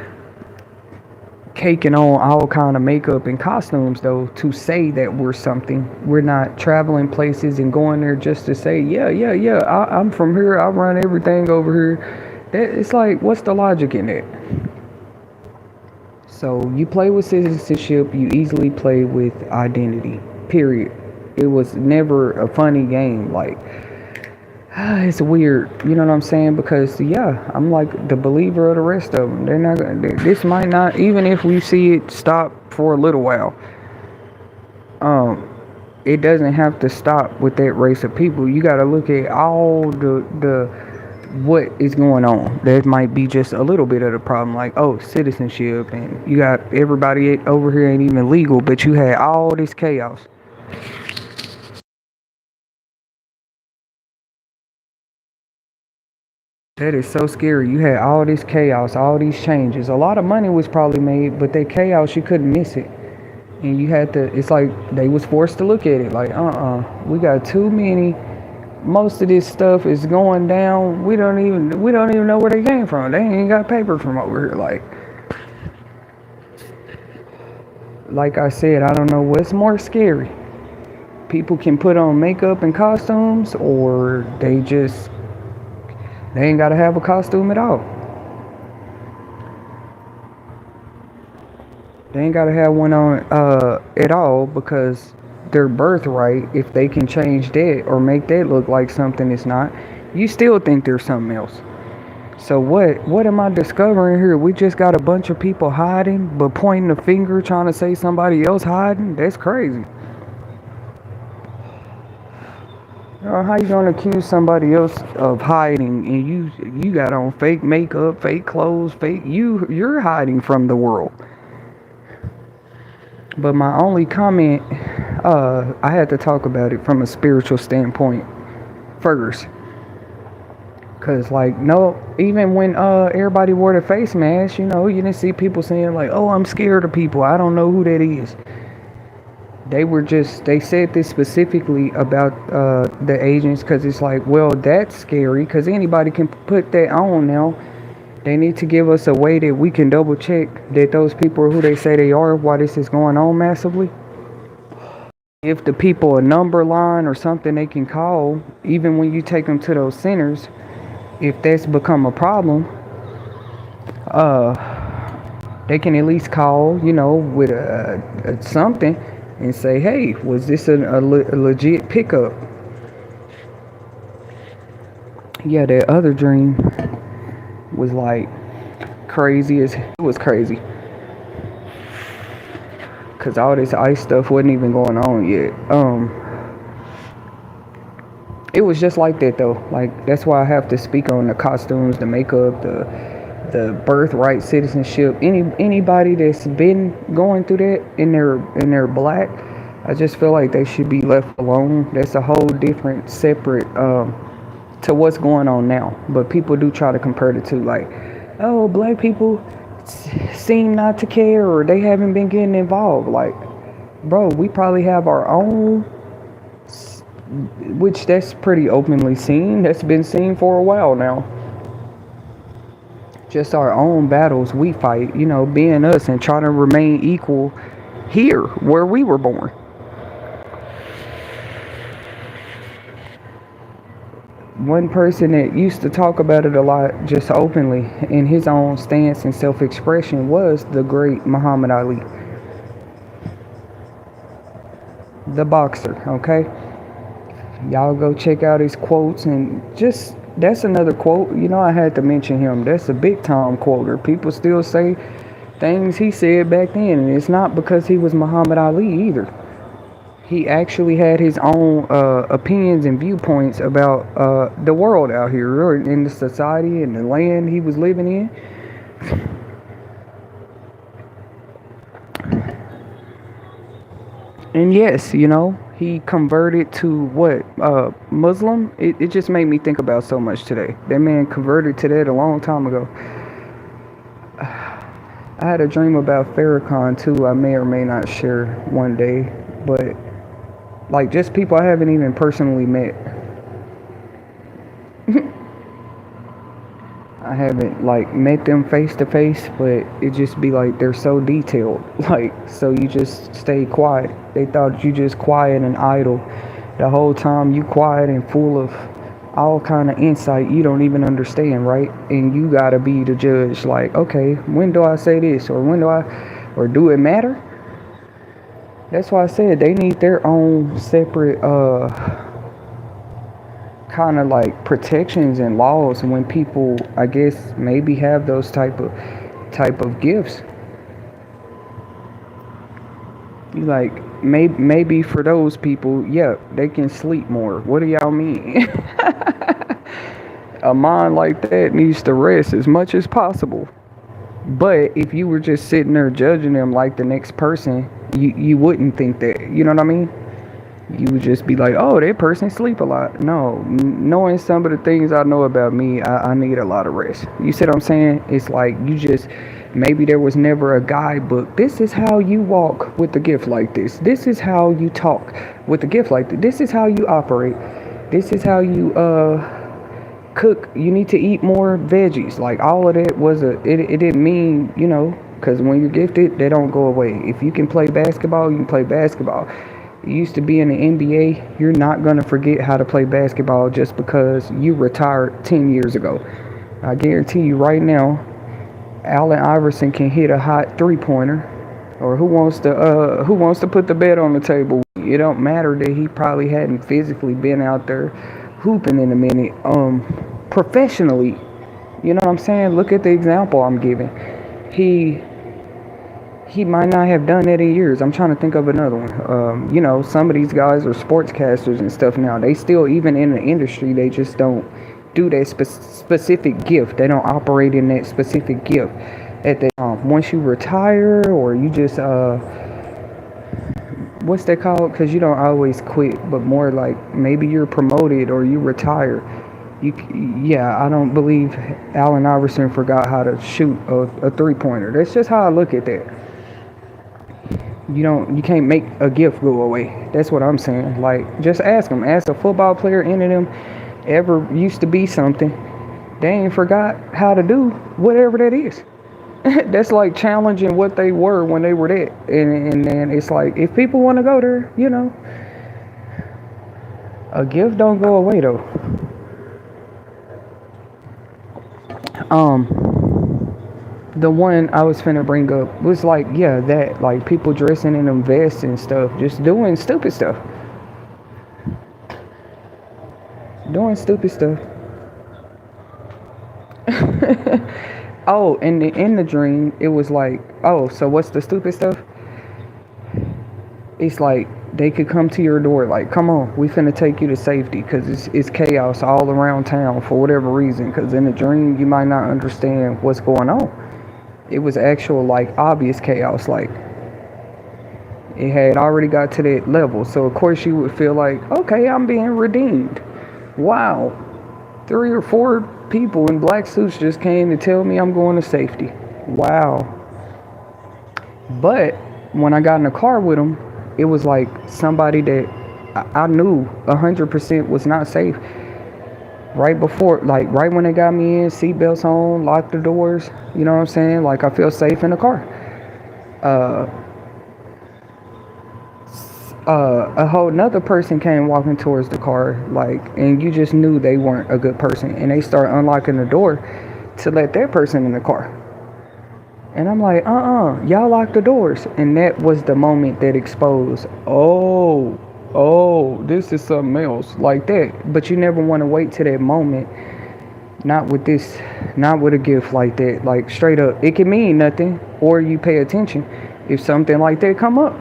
caking on all kind of makeup and costumes, though, to say that we're something. We're not traveling places and going there just to say, yeah, I'm from here, I run everything over here. It's like, what's the logic in that? So you play with citizenship, you easily play with identity, period. It was never a funny game. Like, it's weird, you know what I'm saying? Because yeah, I'm like the believer of the rest of them. They're not gonna, this might not, even if we see it stop for a little while, it doesn't have to stop with that race of people. You got to look at all the what is going on. That might be just a little bit of the problem, like, oh, citizenship, and you got everybody over here ain't even legal, but you had all this chaos. That is so scary. You had all this chaos, all these changes. A lot of money was probably made, but that chaos, you couldn't miss it. And you had to, it's like they was forced to look at it like, we got too many. Most of this stuff is going down. We don't even know where they came from. They ain't got paper from over here. Like I said, I don't know what's more scary. People can put on makeup and costumes, or they ain't got to have a costume at all. They ain't got to have one on at all, because their birthright, if they can change that or make that look like something it's not, you still think there's something else. So what am I discovering here? We just got a bunch of people hiding, but pointing the finger trying to say somebody else hiding? That's crazy. How you gonna accuse somebody else of hiding, and you got on fake makeup, fake clothes, you're hiding from the world. But my only comment, I had to talk about it from a spiritual standpoint first. Cause even when everybody wore the face mask, you didn't see people saying like, oh, I'm scared of people, I don't know who that is. They said this specifically about the agents, because it's like, well, that's scary, because anybody can put that on now. They need to give us a way that we can double check that those people are who they say they are, why this is going on massively. If the people a number line or something they can call, even when you take them to those centers, if that's become a problem, uh, they can at least call, with a something and say, hey, was this a legit pickup? Yeah, that other dream was like crazy as it was crazy. Cause all this ice stuff wasn't even going on yet. It was just like that though. Like that's why I have to speak on the costumes, the makeup, the birthright citizenship. Anybody that's been going through that and they're black, I just feel like they should be left alone. That's a whole different separate to what's going on now. But people do try to compare the two, like, oh, black people seem not to care or they haven't been getting involved. Like, bro, we probably have our own, which that's pretty openly seen. That's been seen for a while now. Just our own battles we fight, being us and trying to remain equal here where we were born. One person that used to talk about it a lot, just openly, in his own stance and self-expression, was the great Muhammad Ali. The boxer, okay? Y'all go check out his quotes and just, that's another quote, I had to mention him. That's a big time quoter. People still say things he said back then, and it's not because he was Muhammad Ali either. He actually had his own opinions and viewpoints about the world out here, or in the society and the land he was living in. And yes, he converted to what? Muslim? It just made me think about so much today. That man converted to that a long time ago. I had a dream about Farrakhan too. I may or may not share one day, but like just people I haven't even personally met. I haven't like met them face to face, but it just be like they're so detailed. Like, so you just stay quiet. They thought you just quiet and idle. The whole time you quiet and full of all kind of insight you don't even understand, right? And you gotta be the judge. Like, okay, when do I say this, or do it matter? That's why I said they need their own separate kind of like protections and laws when people, I guess, maybe have those type of gifts. Like maybe for those people, yeah, they can sleep more. What do y'all mean? A mind like that needs to rest as much as possible. But if you were just sitting there judging them like the next person, you wouldn't think that. You know what I mean? You would just be like, oh, that person sleep a lot. No, knowing some of the things I know about me, I need a lot of rest. You see what I'm saying? It's like maybe there was never a guidebook. This is how you walk with a gift like this. This is how you talk with a gift like this. This is how you operate. This is how you cook. You need to eat more veggies. Like all of that it didn't mean, because when you're gifted, they don't go away. If you can play basketball, you can play basketball. You used to be in the NBA, you're not going to forget how to play basketball just because you retired 10 years ago. I guarantee you right now, Allen Iverson can hit a hot three-pointer. Or who wants to put the bet on the table? It don't matter that he probably hadn't physically been out there hooping in a minute professionally. You know what I'm saying? Look at the example I'm giving. He might not have done that in years. I'm trying to think of another one. Some of these guys are sportscasters and stuff now. They still, even in the industry, they just don't do that specific gift. They don't operate in that specific gift. At the once you retire, or you just what's that called? Because you don't always quit, but more like maybe you're promoted or you retire. I don't believe Allen Iverson forgot how to shoot a three-pointer. That's just how I look at that. You can't make a gift go away. That's what I'm saying. Like, just ask them. Ask a football player, any of them ever used to be something, They ain't forgot how to do whatever that is. That's like challenging what they were when they were that. And then it's like, if people want to go there, a gift don't go away though. The one I was finna bring up was like, yeah, that, like, people dressing in them vests and stuff, just doing stupid stuff. Doing stupid stuff. Oh, and in the dream, it was like, oh, so what's the stupid stuff? It's like they could come to your door, like, come on, we finna take you to safety, because it's chaos all around town for whatever reason. Because in the dream, you might not understand what's going on. It was actual, like, obvious chaos. Like, it had already got to that level. So of course you would feel like, okay, I'm being redeemed. Wow, 3 or 4 people in black suits just came to tell me I'm going to safety. Wow. But when I got in the car with them, it was like somebody that I knew 100% was not safe. Right before, like right when they got me in, seatbelts on, locked the doors. You know what I'm saying? Like, I feel safe in the car. A whole nother person came walking towards the car, like, and you just knew they weren't a good person, and they start unlocking the door to let that person in the car. And I'm like, y'all lock the doors. And that was the moment that exposed, oh, this is something else, like that. But you never want to wait to that moment. Not with a gift like that. Like, straight up, it can mean nothing, or you pay attention if something like that come up.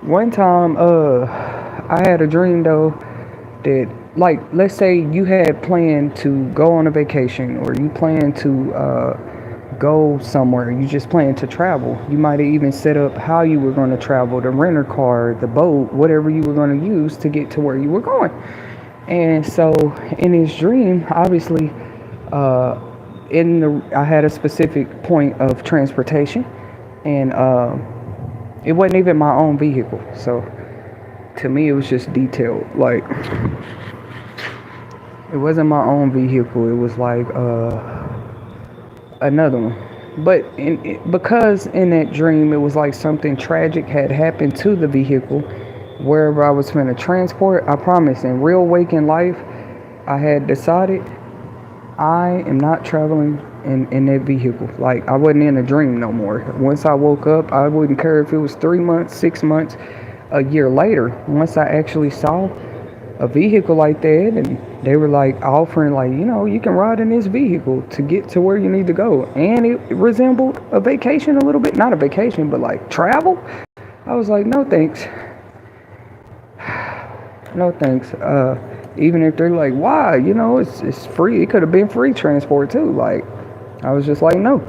One time, I had a dream though that, like, let's say you had planned to go on a vacation, or you plan to go somewhere. You just plan to travel. You might have even set up how you were going to travel, the rental car, the boat, whatever you were going to use to get to where you were going. And so in this dream, obviously, I had a specific point of transportation, and it wasn't even my own vehicle. So to me, it was just detailed. Like, it wasn't my own vehicle. It was like another one. But because in that dream, it was like something tragic had happened to the vehicle wherever I was going to transport. I promise, in real waking life, I had decided I am not traveling in that vehicle. Like, I wasn't in a dream no more. Once I woke up, I wouldn't care if it was 3 months, 6 months, a year later. Once I actually saw a vehicle like that, and they were like offering, like, you can ride in this vehicle to get to where you need to go, and it resembled a vacation a little bit. Not a vacation, but like travel. I was like, no thanks. No thanks. Even if they're like, why? It's free. It could have been free transport too. Like, I was just like, no.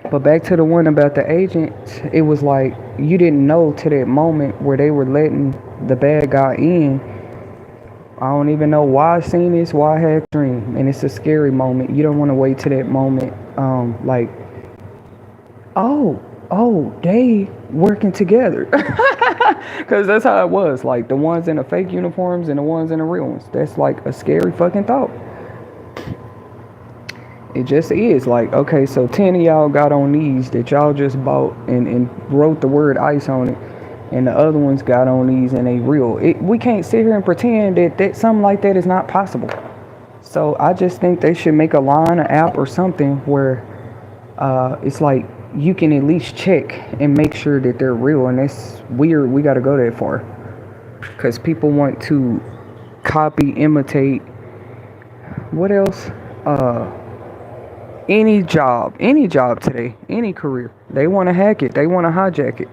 But back to the one about the agents, it was like, you didn't know to that moment where they were letting the bad guy in. I don't even know why I seen this, why I had a dream. And it's a scary moment. You don't want to wait to that moment. Like, they working together. Because that's how it was. Like, the ones in the fake uniforms and the ones in the real ones. That's like a scary fucking thought. It just is. Like, okay, so 10 of y'all got on these that y'all just bought and wrote the word ICE on it, and the other ones got on these and they real. We can't sit here and pretend that something like that is not possible. So I just think they should make a line, an app or something where it's like you can at least check and make sure that they're real. And that's weird. We got to go that far because people want to copy, imitate. What else? Any job today, any career, they want to hack it, they want to hijack it.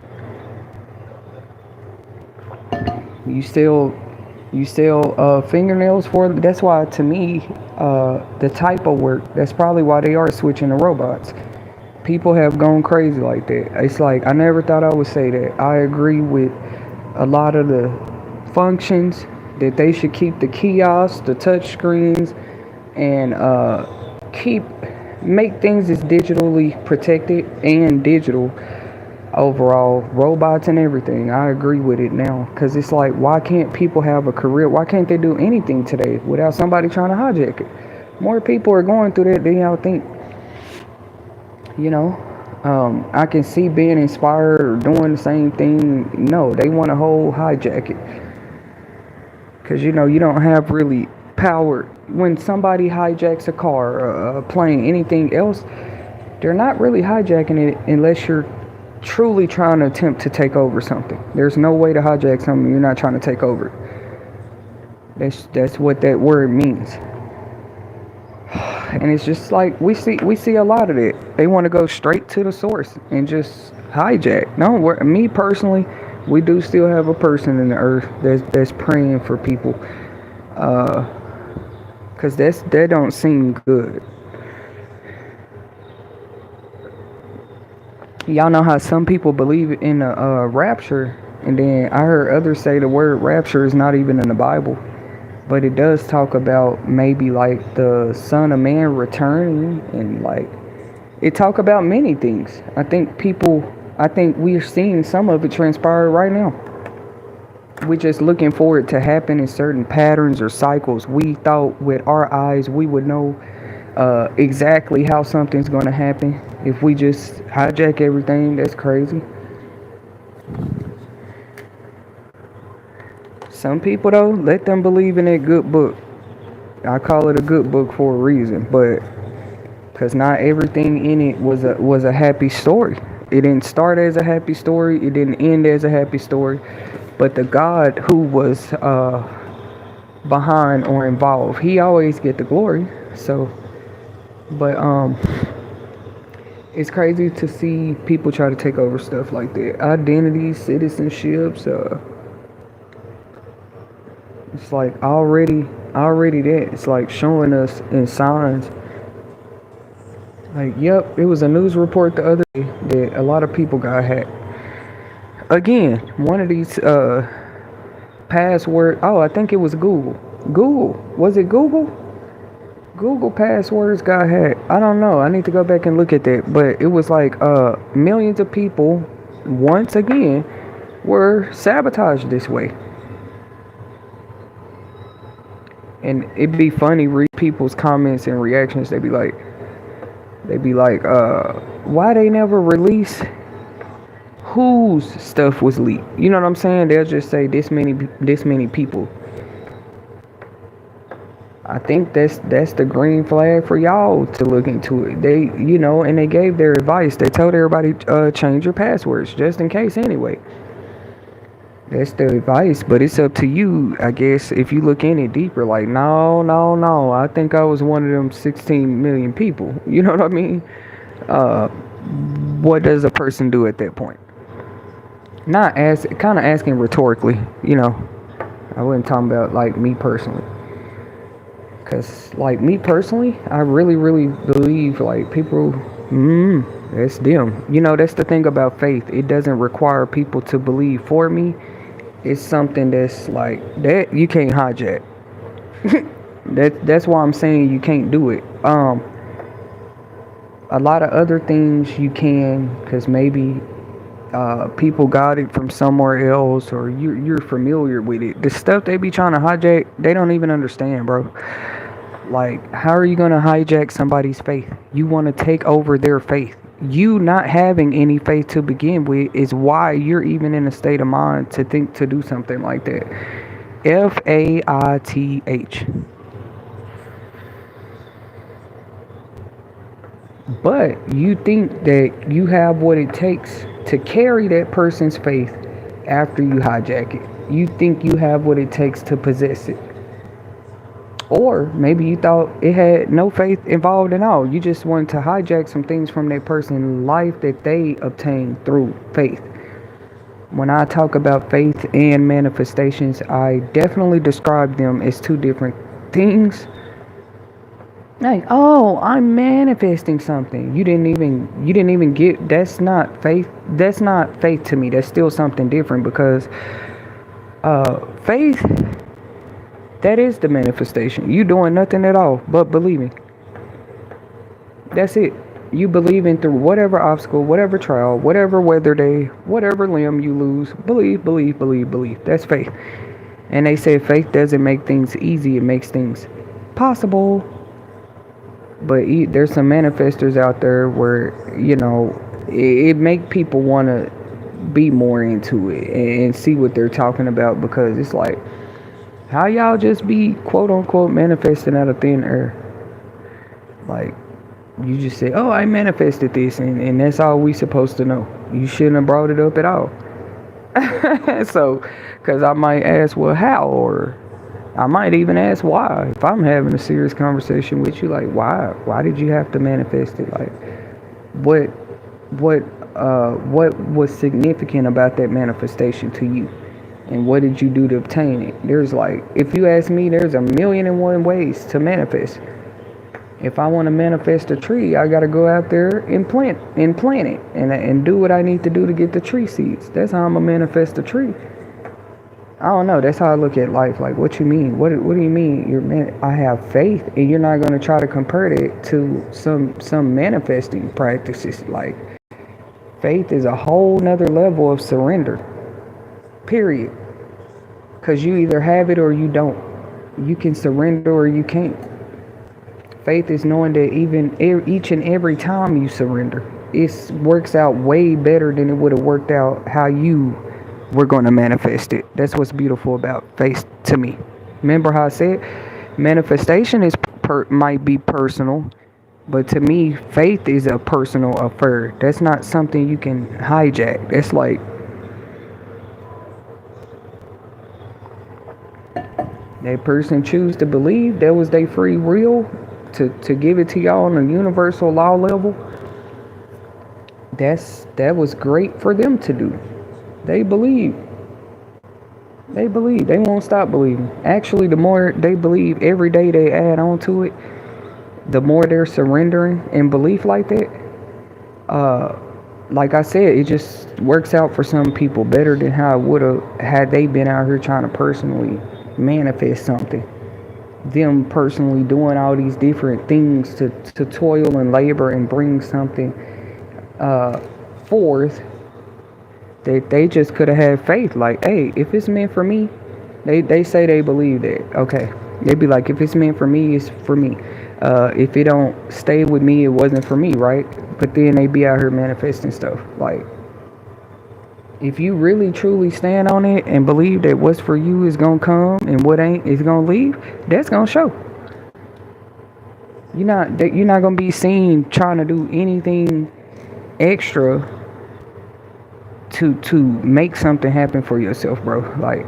You sell fingernails for them. That's why, to me, the type of work, that's probably why they are switching to robots. People have gone crazy like that. It's like, I never thought I would say that. I agree with a lot of the functions, that they should keep the kiosks, the touch screens, and make things as digitally protected and digital overall, robots and everything. I agree with it now, because it's like, why can't people have a career? Why can't they do anything today without somebody trying to hijack it? More people are going through that than y'all think. You know, I can see being inspired or doing the same thing. No, they want to whole hijack it, because you don't have really power. When somebody hijacks a car, a plane, anything else, they're not really hijacking it unless you're truly trying to attempt to take over something. There's no way to hijack something you're not trying to take over it. That's what that word means. And it's just like we see a lot of it. They want to go straight to the source and just hijack. No, me personally, we do still have a person in the earth that's praying for people, because that don't seem good. Y'all know how some people believe in a rapture, and then I heard others say the word rapture is not even in the Bible, but it does talk about maybe like the Son of Man returning, and like it talk about many things. I think we're seeing some of it transpire right now. We're just looking for it to happen in certain patterns or cycles. We thought with our eyes we would know exactly how something's going to happen if we just hijack everything. That's crazy. Some people though, let them believe in that good book. I call it a good book for a reason, but because not everything in it was a happy story. It didn't start as a happy story. It didn't end as a happy story. But the God who was behind or involved, he always get the glory. So, but it's crazy to see people try to take over stuff like that. Identities, citizenships. It's like already that. It's like showing us in signs. Like, yep, it was a news report the other day that a lot of people got hacked. Again, one of these password. Oh, I think it was Google. Was it Google? Google passwords got hacked. I don't know. I need to go back and look at that. But it was like millions of people, once again, were sabotaged this way. And it'd be funny read people's comments and reactions. They'd be like, why they never release whose stuff was leaked? You know what I'm saying? They'll just say this many people. I think that's the green flag for y'all to look into it. They, and they gave their advice. They told everybody change your passwords just in case anyway. That's the advice, but it's up to you, I guess, if you look in it deeper, like, no, I think I was one of them 16 million people. You know what I mean? What does a person do at that point? Not kind of asking rhetorically, I wasn't talking about, like, me personally. Because, like, me personally, I really, really believe, like, people, that's them. That's the thing about faith. It doesn't require people to believe for me. It's something that's like that you can't hijack. That's why I'm saying you can't do it. A lot of other things you can, because maybe people got it from somewhere else, or you're familiar with it. The stuff they be trying to hijack, they don't even understand, bro. Like, how are you going to hijack somebody's faith? You want to take over their faith. You not having any faith to begin with is why you're even in a state of mind to think to do something like that. faith. But you think that you have what it takes to carry that person's faith after you hijack it. You think you have what it takes to possess it. Or maybe you thought it had no faith involved at all. You just wanted to hijack some things from that person's life that they obtained through faith. When I talk about faith and manifestations, I definitely describe them as two different things. Like, oh, I'm manifesting something. You didn't even get, that's not faith. That's not faith to me. That's still something different, because faith, that is the manifestation. You doing nothing at all but believing. That's it. You believing through whatever obstacle, whatever trial, whatever weather day, whatever limb you lose. Believe, believe, believe, believe. That's faith. And they say faith doesn't make things easy, it makes things possible. But there's some manifestors out there where, it make people want to be more into it and see what they're talking about, because it's like, how y'all just be quote unquote manifesting out of thin air? Like, you just say, oh, I manifested this, and that's all we supposed to know. You shouldn't have brought it up at all. So, because I might ask, well, how? Or I might even ask why. If I'm having a serious conversation with you, like, why? Why did you have to manifest it? Like, what was significant about that manifestation to you? And what did you do to obtain it? There's like, if you ask me, there's 1,000,001 ways to manifest. If I want to manifest a tree, I got to go out there and plant it and do what I need to do to get the tree seeds. That's how I'm going to manifest a tree. I don't know. That's how I look at life. Like, what you mean? What do you mean? I have faith, and you're not going to try to compare it to some manifesting practices. Like, faith is a whole nother level of surrender. Period. Because you either have it or you don't. You can surrender or you can't. Faith is knowing that even each and every time you surrender, it works out way better than it would have worked out how you were going to manifest it. That's what's beautiful about faith to me. Remember how I said manifestation might be personal, but to me, faith is a personal affair. That's not something you can hijack. That's like, that person choose to believe that was their free will to give it to y'all on a universal law level. That was great for them to do. They believe. They won't stop believing. Actually, the more they believe every day they add on to it, the more they're surrendering in belief like that. Like I said, it just works out for some people better than how it would have had they been out here trying to personally manifest something. Them personally doing all these different things to toil and labor and bring something forth, that they just could have had faith. Like, hey, if it's meant for me, they say they believe that. Okay, they'd be like, if it's meant for me, it's for me. If it don't stay with me, it wasn't for me, right? But then they be out here manifesting stuff. Like, if you really truly stand on it and believe that what's for you is gonna come and what ain't is gonna leave, that's gonna show. You're not gonna be seen trying to do anything extra to make something happen for yourself, bro. Like,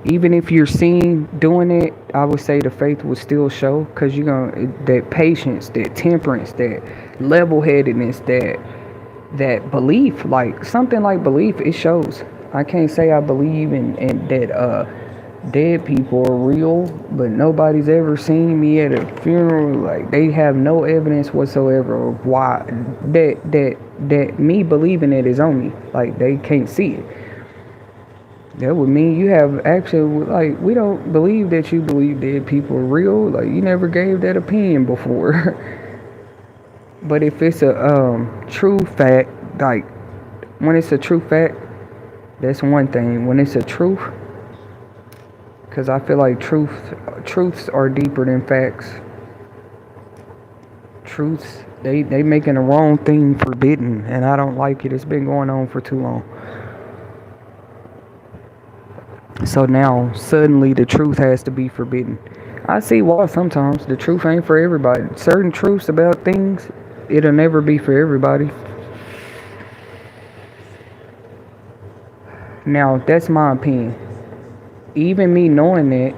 even if you're seen doing it, I would say the faith will still show, because you're gonna, that patience, that temperance, that level-headedness, that belief, like something like belief, it shows. I can't say I believe in that dead people are real, but nobody's ever seen me at a funeral. Like, they have no evidence whatsoever of why that me believing it is on me. Like, they can't see it. That would mean you have actually, like, we don't believe that you believe dead people are real. Like, you never gave that opinion before. But if it's a true fact, like, when it's a true fact, that's one thing. When it's a truth, because I feel like truths are deeper than facts. Truths, they making the wrong thing forbidden, and I don't like it. It's been going on for too long. So now, suddenly, the truth has to be forbidden. I see why sometimes. The truth ain't for everybody. Certain truths about things, it'll never be for everybody. Now, that's my opinion. Even me knowing that,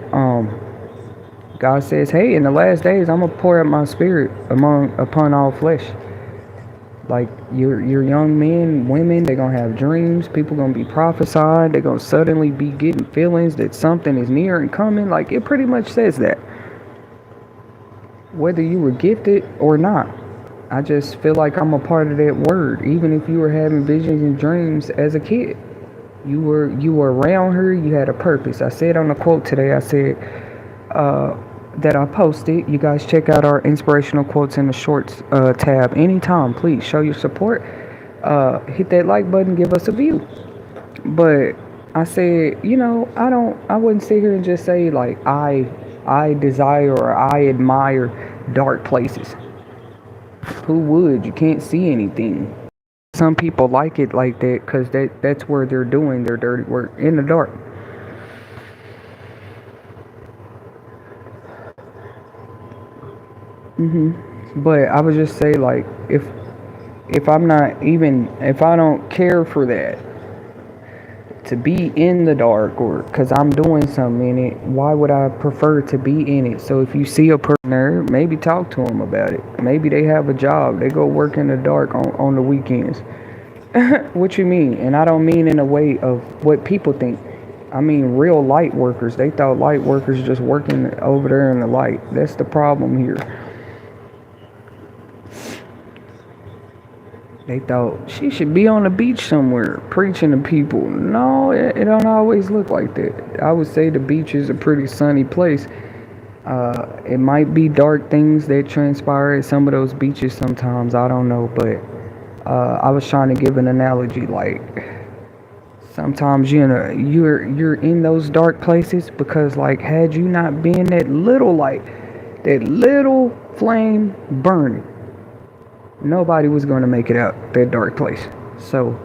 God says, hey, in the last days, I'm going to pour out my spirit upon all flesh. Like, your young men, women, they're going to have dreams. People going to be prophesying. They're going to suddenly be getting feelings that something is near and coming. Like, it pretty much says that. Whether you were gifted or not. I just feel like I'm a part of that word. Even if you were having visions and dreams as a kid. You were around her. You had a purpose. I said on the quote today, I said, that I posted. You guys check out our inspirational quotes in the shorts tab anytime. Please show your support. Hit that like button, give us a view. But I said, I wouldn't sit here and just say like I desire or I admire dark places. Who would? You can't see anything. Some people like it like that because that's where they're doing their dirty work in the dark. But I would just say like if I'm not even if I don't care for that to be in the dark or because I'm doing something in it, why would I prefer to be in it? So if you see a person there, maybe talk to them about it. Maybe they have a job. They go work in the dark on the weekends. What you mean? And I don't mean in a way of what people think. I mean real light workers. They thought light workers just working over there in the light. That's the problem here. They thought she should be on the beach somewhere preaching to people. No, it don't always look like that. I would say the beach is a pretty sunny place. It might be dark things that transpire at some of those beaches sometimes. I don't know, but I was trying to give an analogy. Like sometimes you're in those dark places because like had you not been that little light, that little flame burning, nobody was going to make it out that dark place. So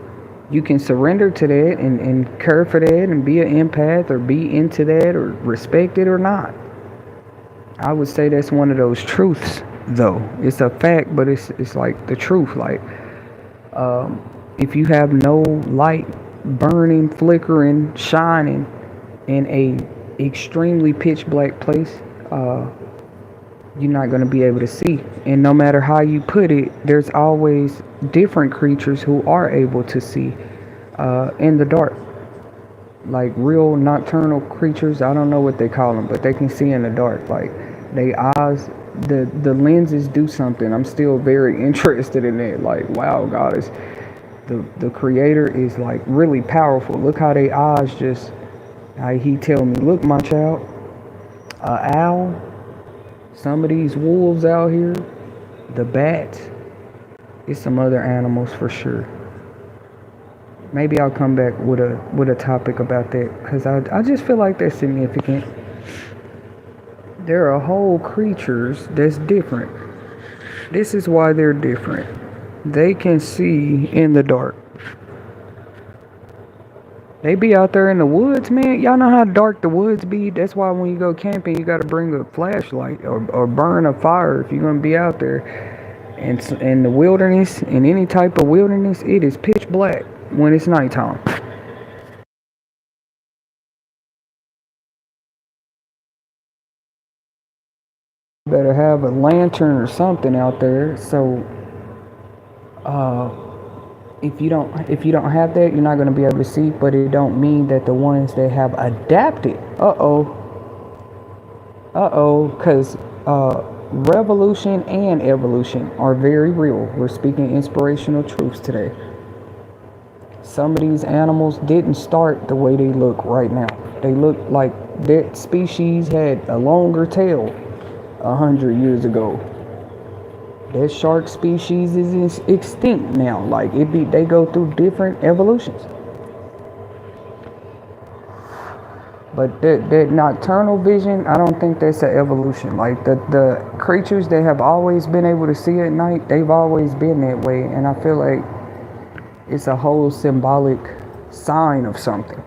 you can surrender to that and care for that and be an empath or be into that or respect it or not. I would say that's one of those truths though. It's a fact, but it's like the truth. Like if you have no light burning, flickering, shining in a extremely pitch black place, you're not going to be able to see. And no matter how you put it, there's always different creatures who are able to see in the dark. Like real nocturnal creatures, I don't know what they call them, but they can see in the dark. Like they eyes, the lenses do something. I'm still very interested in it. Like, wow, God is the creator is like really powerful. Look how they eyes just, how he tell me, look my child, owl, some of these wolves out here, the bats, it's some other animals for sure. Maybe I'll come back with a topic about that because I just feel like that's significant. There are whole creatures that's different. This is why they're different. They can see in the dark. They be out there in the woods, man. Y'all know how dark the woods be. That's why when you go camping, you got to bring a flashlight or burn a fire if you're going to be out there. And in the wilderness, in any type of wilderness, it is pitch black when it's nighttime. Better have a lantern or something out there. So, if you don't have that, you're not going to be able to see. But it don't mean that the ones that have adapted, because revolution and evolution are very real. We're speaking inspirational truths today. Some of these animals didn't start the way they look right now. They look like that species had a longer tail 100 years ago. That shark species is extinct now. Like they go through different evolutions. But that nocturnal vision, I don't think that's an evolution. Like the creatures that have always been able to see at night, they've always been that way. And I feel like it's a whole symbolic sign of something.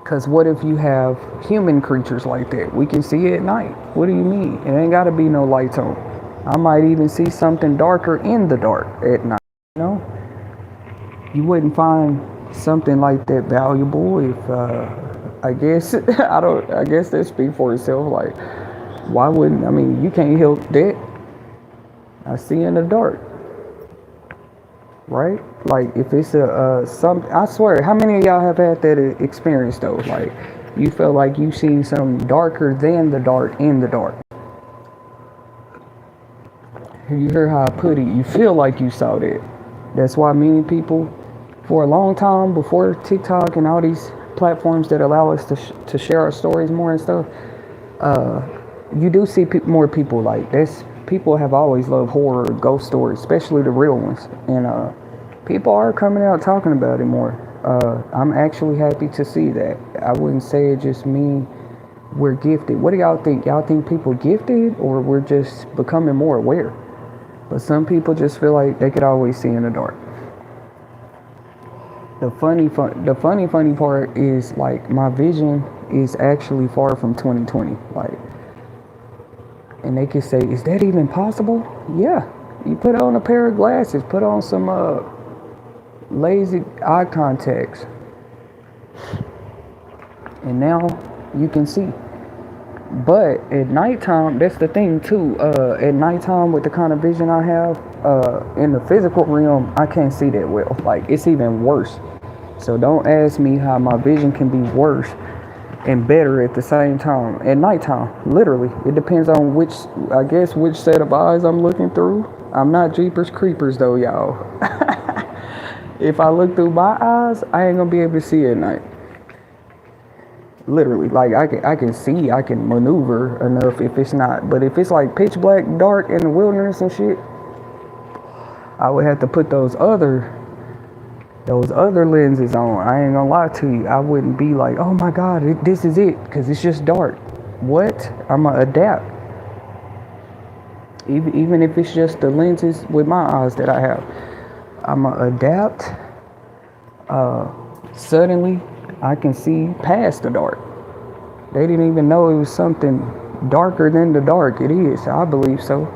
Because what if you have human creatures like that? We can see at night. What do you mean? It ain't got to be no lights on. I might even see something darker in the dark at night. You know? You wouldn't find something like that valuable if, I guess, I guess that speaks for itself. Like, why wouldn't, I mean, you can't help that. I see in the dark. Right? Like if it's something, I swear, how many of y'all have had that experience though? Like you feel like you seen something darker than the dark in the dark. You hear how I put it? You feel like you saw that. That's why many people, for a long time before TikTok and all these platforms that allow us to share our stories more and stuff, you do see more people like this. People have always loved horror, ghost stories, especially the real ones, and people are coming out talking about it more. I'm actually happy to see that. I wouldn't say it just me. We're gifted. What do y'all think? Y'all think people gifted, or we're just becoming more aware? But some people just feel like they could always see in the dark. The funny part is, like, my vision is actually far from 2020. Like, and they could say, is that even possible? Yeah. You put on a pair of glasses, put on some lazy eye contacts, and now you can see. But at nighttime, that's the thing too. At nighttime, with the kind of vision I have, in the physical realm, I can't see that well. Like, it's even worse. So don't ask me how my vision can be worse and better at the same time. At nighttime, literally, it depends on which set of eyes I'm looking through. I'm not Jeepers Creepers though, y'all. If I look through my eyes, I ain't gonna be able to see at night. Literally, like, I can see, I can maneuver enough if it's not. But if it's like pitch black, dark in the wilderness and shit, I would have to put those other lenses on. I ain't gonna lie to you. I wouldn't be like, oh my God, this is it, because it's just dark. What? I'ma adapt. Even if it's just the lenses with my eyes that I have, I'ma adapt. Suddenly, I can see past the dark. They didn't even know it was something darker than the dark. It is. I believe so.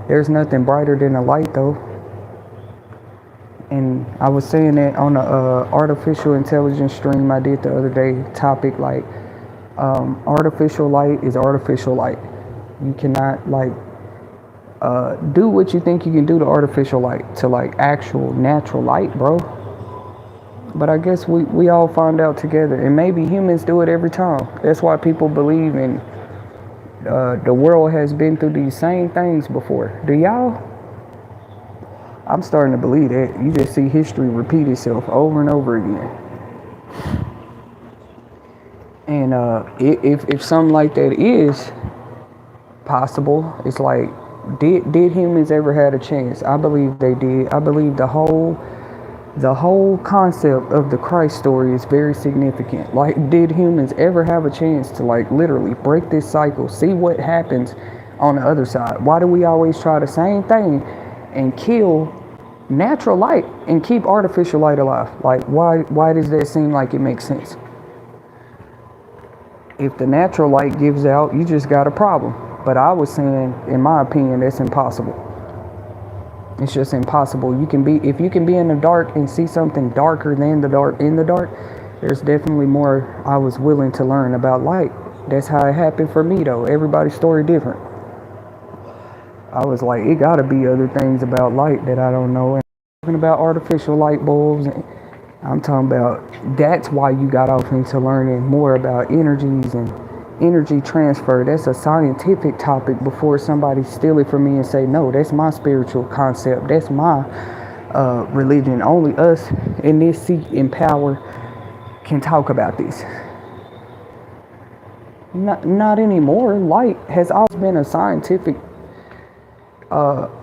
There's nothing brighter than the light, though. And I was saying that on the artificial intelligence stream I did the other day. Topic, like, artificial light is artificial light. You cannot, like, do what you think you can do to artificial light to, like, actual natural light, bro. But I guess we all find out together, and maybe humans do it every time. That's why people believe in the world has been through these same things before. Do y'all? I'm starting to believe that. You just see history repeat itself over and over again. And if something like that is possible, it's like, did humans ever had a chance? I believe they did. I believe the whole concept of the Christ story is very significant. Like, did humans ever have a chance to, like, literally break this cycle, see what happens on the other side? Why do we always try the same thing and kill natural light and keep artificial light alive? Like, why does that seem like it makes sense? If the natural light gives out, you just got a problem. But I was saying, in my opinion, that's impossible. It's just impossible. If you can be in the dark and see something darker than the dark in the dark, there's definitely more I was willing to learn about light. That's how it happened for me, though. Everybody's story different. I was like, it gotta be other things about light that I don't know. And I'm talking about artificial light bulbs, and I'm talking about, that's why you got off into learning more about energies and energy transfer. That's a scientific topic before somebody steal it from me and say, no, that's my spiritual concept, that's my religion. Only us in this seat in power can talk about this. Not anymore. Light has always been a scientific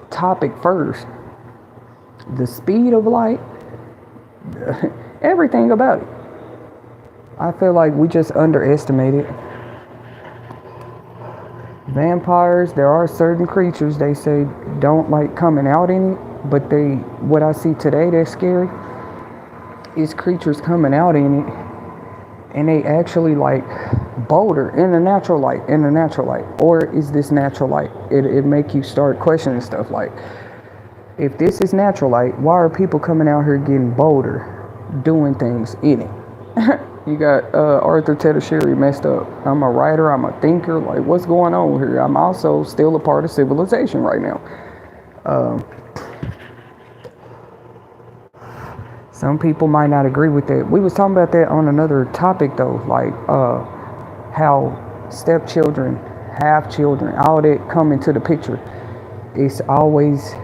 topic first. The speed of light, everything about it. I feel like we just underestimate it. Vampires, there are certain creatures they say don't like coming out in it, but what I see today that's scary is creatures coming out in it, and they actually, like, bolder in the natural light. Or is this natural light? It make you start questioning stuff like, if this is natural light, why are people coming out here getting bolder, doing things in it? You got Arthur Tetasheri messed up. I'm a writer, I'm a thinker. Like, what's going on here? I'm also still a part of civilization right now. Some people might not agree with that. We was talking about that on another topic, though. Like, how stepchildren, half children, all that come into the picture. It's always,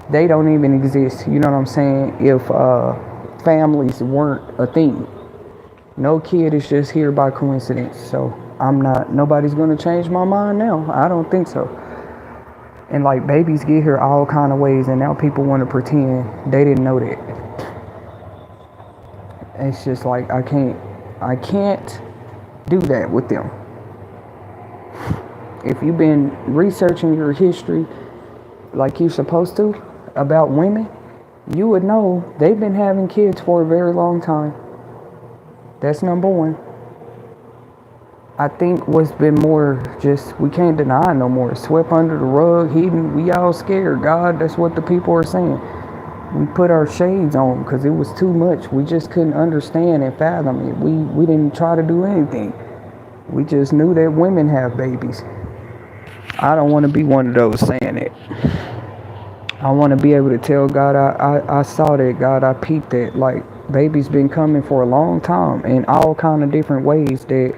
they don't even exist. You know what I'm saying? If families weren't a thing. No kid is just here by coincidence. So nobody's gonna change my mind now. I don't think so. And like babies get here all kind of ways, and now people want to pretend they didn't know that. It's just like I can't do that with them. If you've been researching your history like you're supposed to about women, you would know they've been having kids for a very long time. That's number one. I think what's been more just, we can't deny no more. Swept under the rug, hidden, we all scared. God, that's what the people are saying. We put our shades on because it was too much. We just couldn't understand and fathom it. We didn't try to do anything. We just knew that women have babies. I don't want to be one of those saying it. I want to be able to tell God, I saw that, God, I peeped that. Like, babies been coming for a long time in all kind of different ways that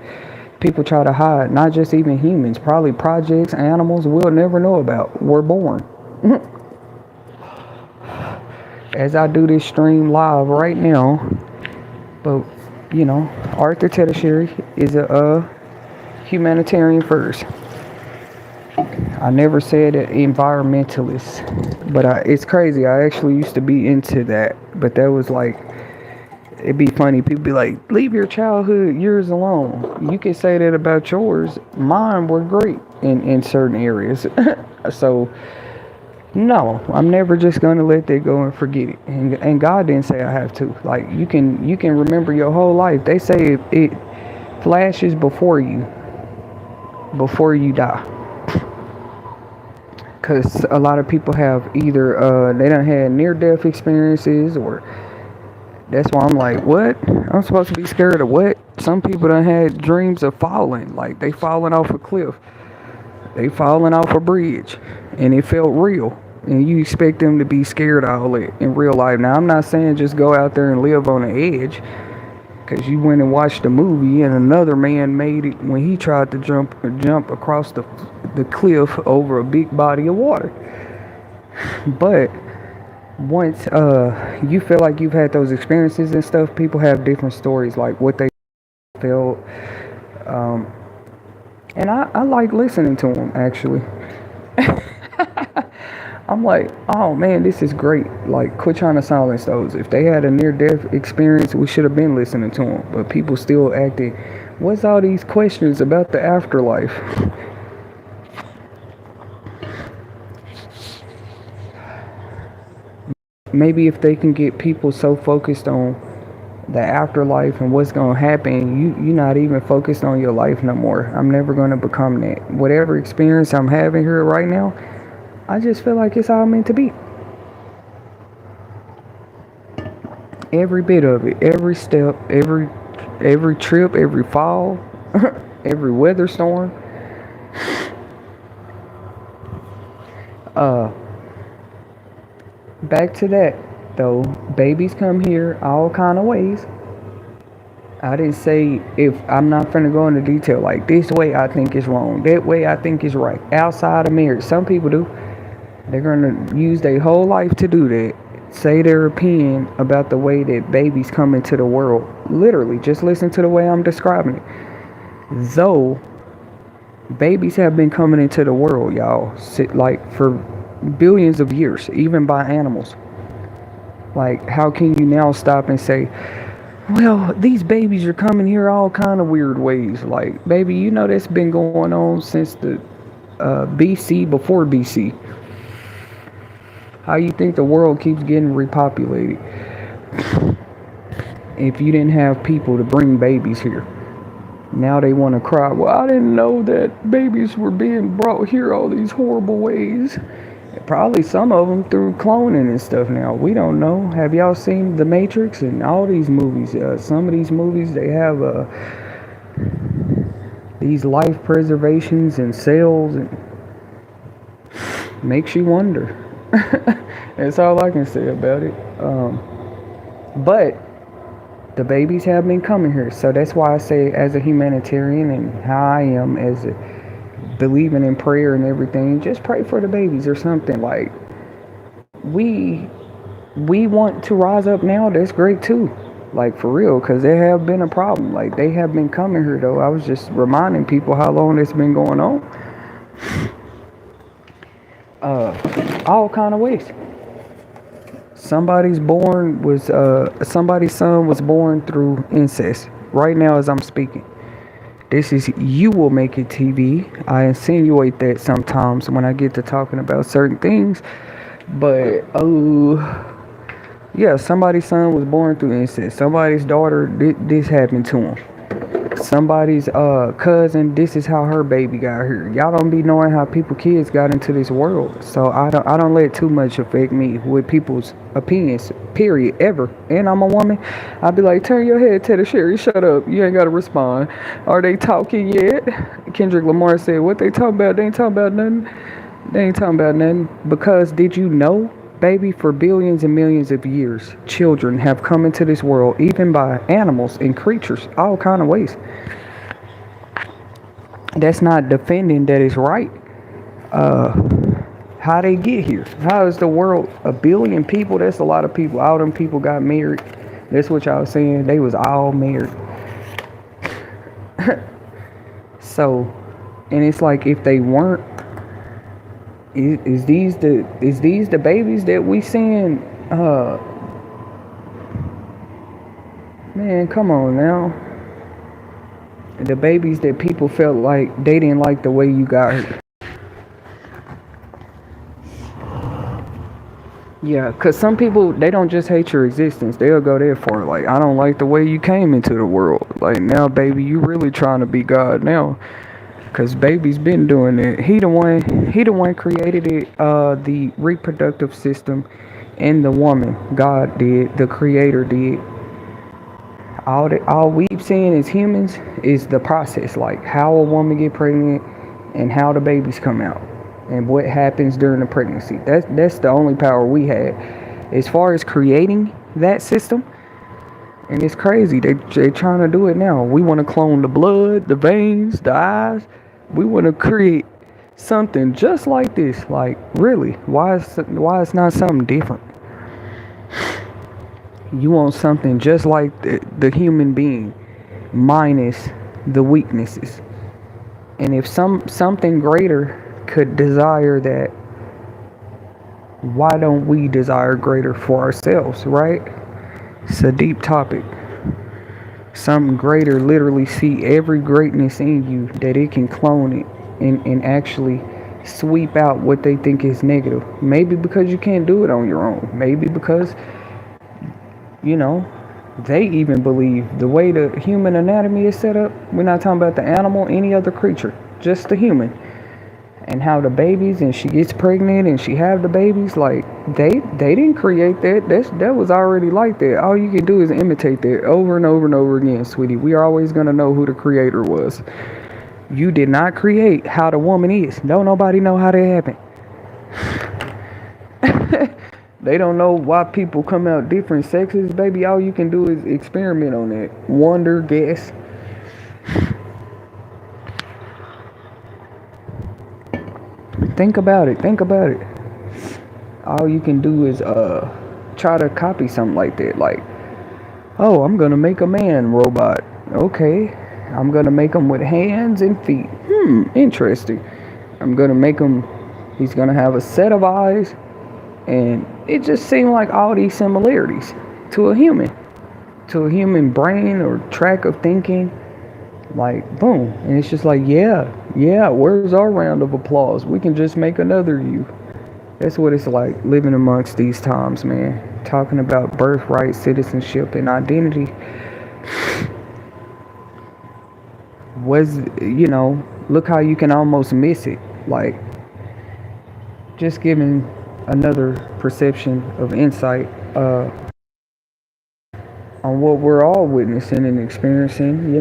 people try to hide. Not just even humans, probably projects, animals we'll never know about were born. As I do this stream live right now, but you know, Arthur Tetasheri is a humanitarian first. I never said an environmentalist, but it's crazy. I actually used to be into that, but that was like, it'd be funny. People be like, leave your childhood years alone. You can say that about yours. Mine were great in certain areas. So, no, I'm never just going to let that go and forget it. And God didn't say I have to. Like, you can remember your whole life. They say it flashes before you die. Because a lot of people have either, they done had near-death experiences, or that's why I'm like, what? I'm supposed to be scared of what? Some people done had dreams of falling. Like, they falling off a cliff. They falling off a bridge. And it felt real. And you expect them to be scared of all that in real life. Now, I'm not saying just go out there and live on the edge. Because you went and watched a movie and another man made it when he tried to jump across the cliff over a big body of water. But once you feel like you've had those experiences and stuff, people have different stories, like what they felt. And I like listening to them, actually. I'm like, oh man, this is great. Like, quit trying to silence those. If they had a near-death experience, we should have been listening to them. But people still acting, what's all these questions about the afterlife? Maybe if they can get people so focused on the afterlife and what's going to happen, you're not even focused on your life no more. I'm never going to become that. Whatever experience I'm having here right now, I just feel like it's all meant to be. Every bit of it, every step, every trip, every fall, every weather storm. Back to that though, babies come here all kind of ways. I didn't say, if I'm not finna go into detail, like this way I think is wrong, that way I think is right, outside of marriage. Some people do. They're gonna use their whole life to do that, say their opinion about the way that babies come into the world. Literally, just listen to the way I'm describing it. Though babies have been coming into the world, y'all, like for billions of years, even by animals. Like, how can you now stop and say, well, these babies are coming here all kind of weird ways? Like, baby, you know that's been going on since the BC, before BC. How you think the world keeps getting repopulated if you didn't have people to bring babies here? Now they want to cry, well, I didn't know that babies were being brought here all these horrible ways. Probably some of them through cloning and stuff now. We don't know. Have y'all seen The Matrix and all these movies? Some of these movies, they have these life preservations and cells, and makes you wonder. That's all I can say about it. But the babies have been coming here. So that's why I say, as a humanitarian and how I am as a believing in prayer and everything, just pray for the babies or something. Like, we want to rise up now. That's great too. Like for real, because they have been a problem. Like they have been coming here though. I was just reminding people how long it's been going on. All kind of ways. Somebody's son was born through incest. Right now as I'm speaking. This is You Will Make It TV. I insinuate that sometimes when I get to talking about certain things. But yeah, somebody's son was born through incest. Somebody's daughter, this happened to him. Somebody's cousin, this is how her baby got here. Y'all don't be knowing how kids got into this world. So I don't let too much affect me with people's opinions, period, ever. And I'm a woman. I'd be like, turn your head, Tetasheri, shut up. You ain't got to respond. Are they talking yet? Kendrick Lamar said, what they talking about? They ain't talking about nothing. They ain't talking about nothing. Because did you know, baby, for billions and millions of years, children have come into this world, even by animals and creatures, all kind of ways. That's not defending that it's right. How they get here? How is the world a billion people? That's a lot of people. All them people got married. That's what y'all was saying. They was all married. So, and it's like if they weren't, is these the babies that we seeing? Man, come on now. The babies that people felt like they didn't like the way you got here. Yeah, because some people, they don't just hate your existence. They'll go there for it. Like, I don't like the way you came into the world. Like, now, baby, you really trying to be God now. Because baby's been doing it. He the one created it, the reproductive system, and the woman. God did. The Creator did. All we've seen as humans is the process. Like, how a woman get pregnant and how the babies come out. And what happens during the pregnancy. That's the only power we had. As far as creating that system, and it's crazy. They trying to do it now. We want to clone the blood, the veins, the eyes. We want to create something just like this. Like, really? Why it's not something different? You want something just like the human being, minus the weaknesses. And if something greater could desire that, why don't we desire greater for ourselves, right? It's a deep topic. Something greater literally see every greatness in you, that it can clone it and actually sweep out what they think is negative. Maybe because you can't do it on your own. Maybe because, they even believe the way the human anatomy is set up. We're not talking about the animal, any other creature, just the human. And how the babies, and she gets pregnant and she have the babies, like they didn't create that. That was already like that. All you can do is imitate that over and over and over again, sweetie. We are always gonna know who the creator was. You did not create how the woman is. Don't nobody know how that happened. They don't know why people come out different sexes, baby. All you can do is experiment on that. Wonder, guess. Think about it. All you can do is try to copy something like that. Like, oh, I'm gonna make a man robot. Okay, I'm gonna make him with hands and feet. Interesting. I'm gonna make him. He's gonna have a set of eyes, and it just seemed like all these similarities to a human brain or track of thinking. Like, boom. And it's just like, yeah, where's our round of applause? We can just make another you. That's what it's like living amongst these times, man. Talking about birthright, citizenship, and identity. Look how you can almost miss it. Like, just giving another perception of insight on what we're all witnessing and experiencing.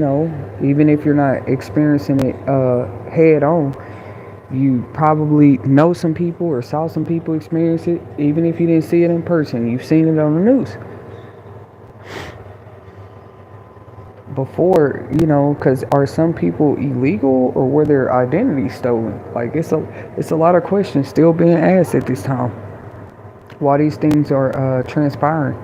Even if you're not experiencing it head on, you probably know some people or saw some people experience it. Even if you didn't see it in person, you've seen it on the news before. Because are some people illegal, or were their identities stolen? Like, it's a lot of questions still being asked at this time. Why these things are transpiring.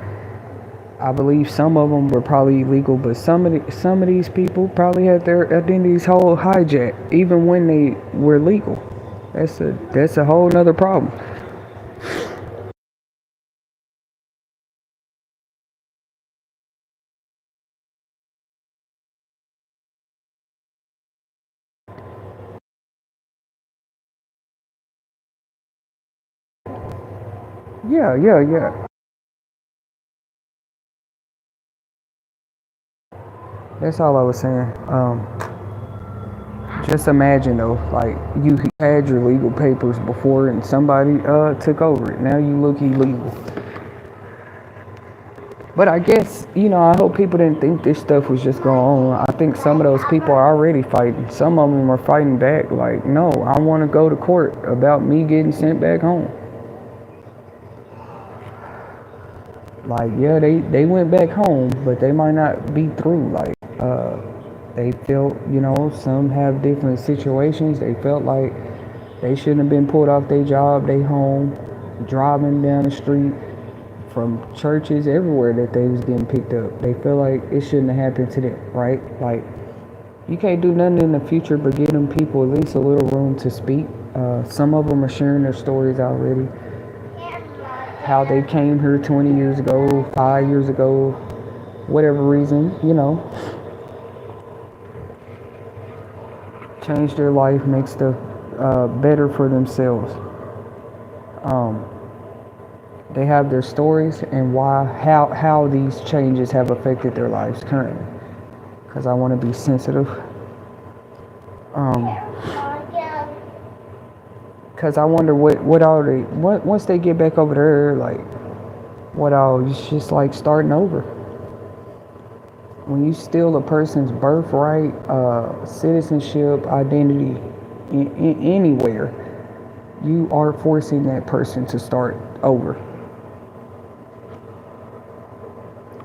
I believe some of them were probably illegal, but some of these people probably had their identities whole hijacked, even when they were legal. That's a whole nother problem. Yeah, yeah, yeah. That's all I was saying. Just imagine though, like you had your legal papers before, and somebody took over it. Now you look illegal. But I guess, I hope people didn't think this stuff was just going on. I think some of those people are already fighting. Some of them are fighting back. Like, no, I want to go to court about me getting sent back home. Like, yeah, they went back home, but they might not be through. Like, they felt, some have different situations. They felt like they shouldn't have been pulled off their job, they home, driving down the street from churches everywhere that they was getting picked up. They feel like it shouldn't have happened to them, right? Like, you can't do nothing in the future but give them people at least a little room to speak. Some of them are sharing their stories already. How they came here 20 years ago, 5 years ago, whatever reason, change their life, make stuff better for themselves. They have their stories and how these changes have affected their lives currently. Because I want to be sensitive. Because I wonder what all they, once they get back over there, like, what all, it's just like starting over. When you steal a person's birthright, citizenship, identity, anywhere, you are forcing that person to start over.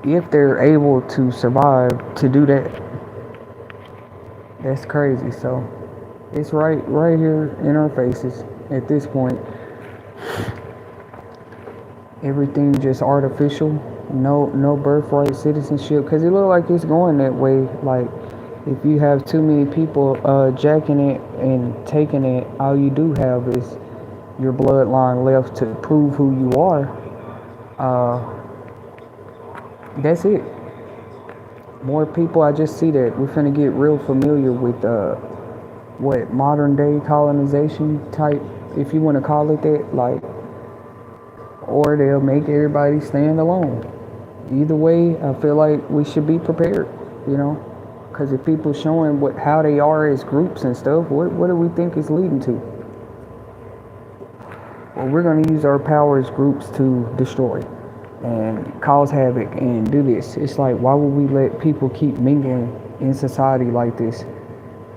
If they're able to survive to do that, that's crazy. So it's right here in our faces at this point. Everything just artificial. No birthright citizenship, because it looks like it's going that way. Like, if you have too many people jacking it and taking it, all you do have is your bloodline left to prove who you are. That's it. More people, I just see that we're finna get real familiar with modern day colonization type, if you want to call it that, like, or they'll make everybody stand alone. Either way, I feel like we should be prepared, because if people showing how they are as groups and stuff, what do we think is leading to? Well, we're going to use our power as groups to destroy and cause havoc and do this. It's like, why would we let people keep mingling in society like this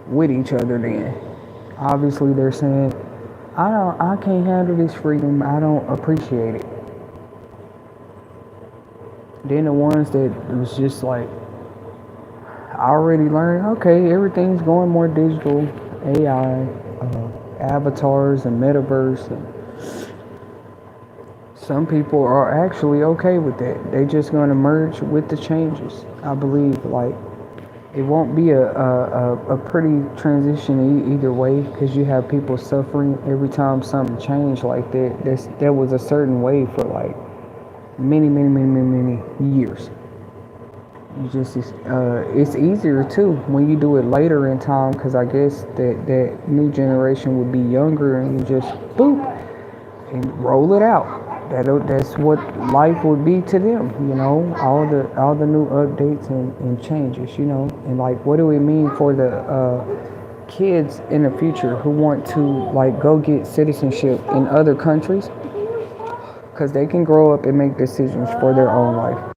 with each other then? Obviously, they're saying, I can't handle this freedom. I don't appreciate it. Then the ones that was just like, I already learned, okay, everything's going more digital, AI, avatars and metaverse. And some people are actually okay with that. They just going to merge with the changes. I believe, like, it won't be a pretty transition either way, because you have people suffering every time something changed like that. That was a certain way for like many years. It's easier too when you do it later in time, because I guess that new generation would be younger, and you just boop and roll it out. That's what life would be to them, all the new updates and changes, and like, what do we mean for the kids in the future who want to like go get citizenship in other countries, because they can grow up and make decisions for their own life.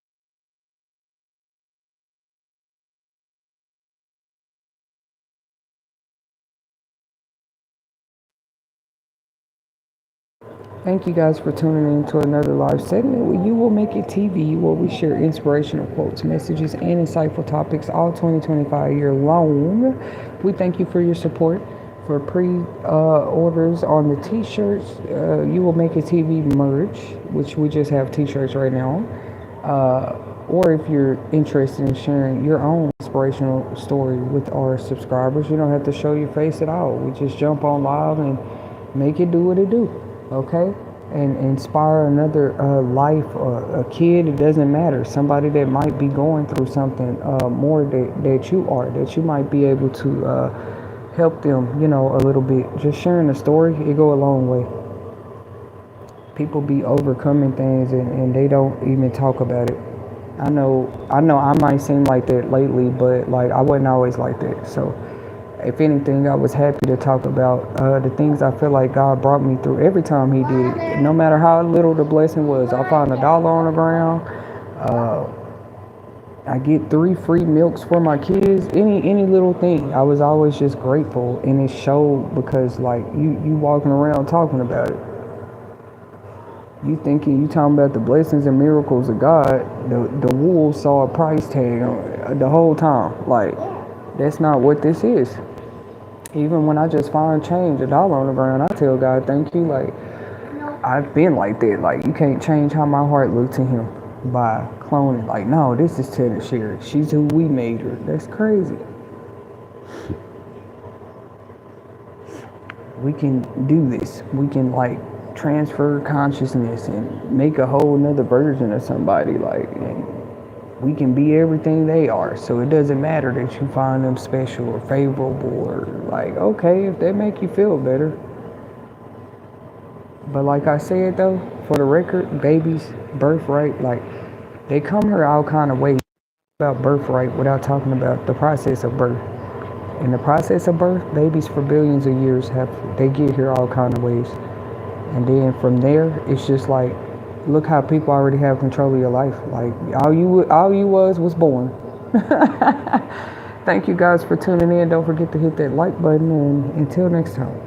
Thank you guys for tuning in to another live segment with You Will Make It TV, where we share inspirational quotes, messages, and insightful topics all 2025 year long. We thank you for your support. For pre-orders on the t-shirts, You Will Make It TV merch, which we just have t-shirts right now. or if you're interested in sharing your own inspirational story with our subscribers, you don't have to show your face at all. We just jump on live and make it do what it do, okay? And inspire another life, a kid, it doesn't matter. Somebody that might be going through something more that you are, that you might be able to help them, a little bit. Just sharing a story, it go a long way. People be overcoming things and they don't even talk about it. I know I might seem like that lately, but like I wasn't always like that. So if anything, I was happy to talk about the things I feel like God brought me through every time he did it. No matter how little the blessing was. I found $1 on the ground. I get 3 free milks for my kids. Any little thing. I was always just grateful, and it showed because like you walking around talking about it. You talking about the blessings and miracles of God. The wolves saw a price tag the whole time. Like, that's not what this is. Even when I just find change, $1 on the ground, I tell God, thank you. Like, I've been like that. Like, you can't change how my heart looked to him by cloning. Like, no, this is Tetasheri. She's who we made her. That's crazy. We can do this. We can, like, transfer consciousness and make a whole nother version of somebody. Like, and we can be everything they are. So it doesn't matter that you find them special or favorable or like, okay, if they make you feel better. But like I said though, for the record, babies, birthright, like they come here all kind of ways. About birthright without talking about the process of birth. In the process of birth, babies for billions of years they get here all kind of ways. And then from there, it's just like, look how people already have control of your life. Like, all you was born. Thank you guys for tuning in. Don't forget to hit that like button, and until next time.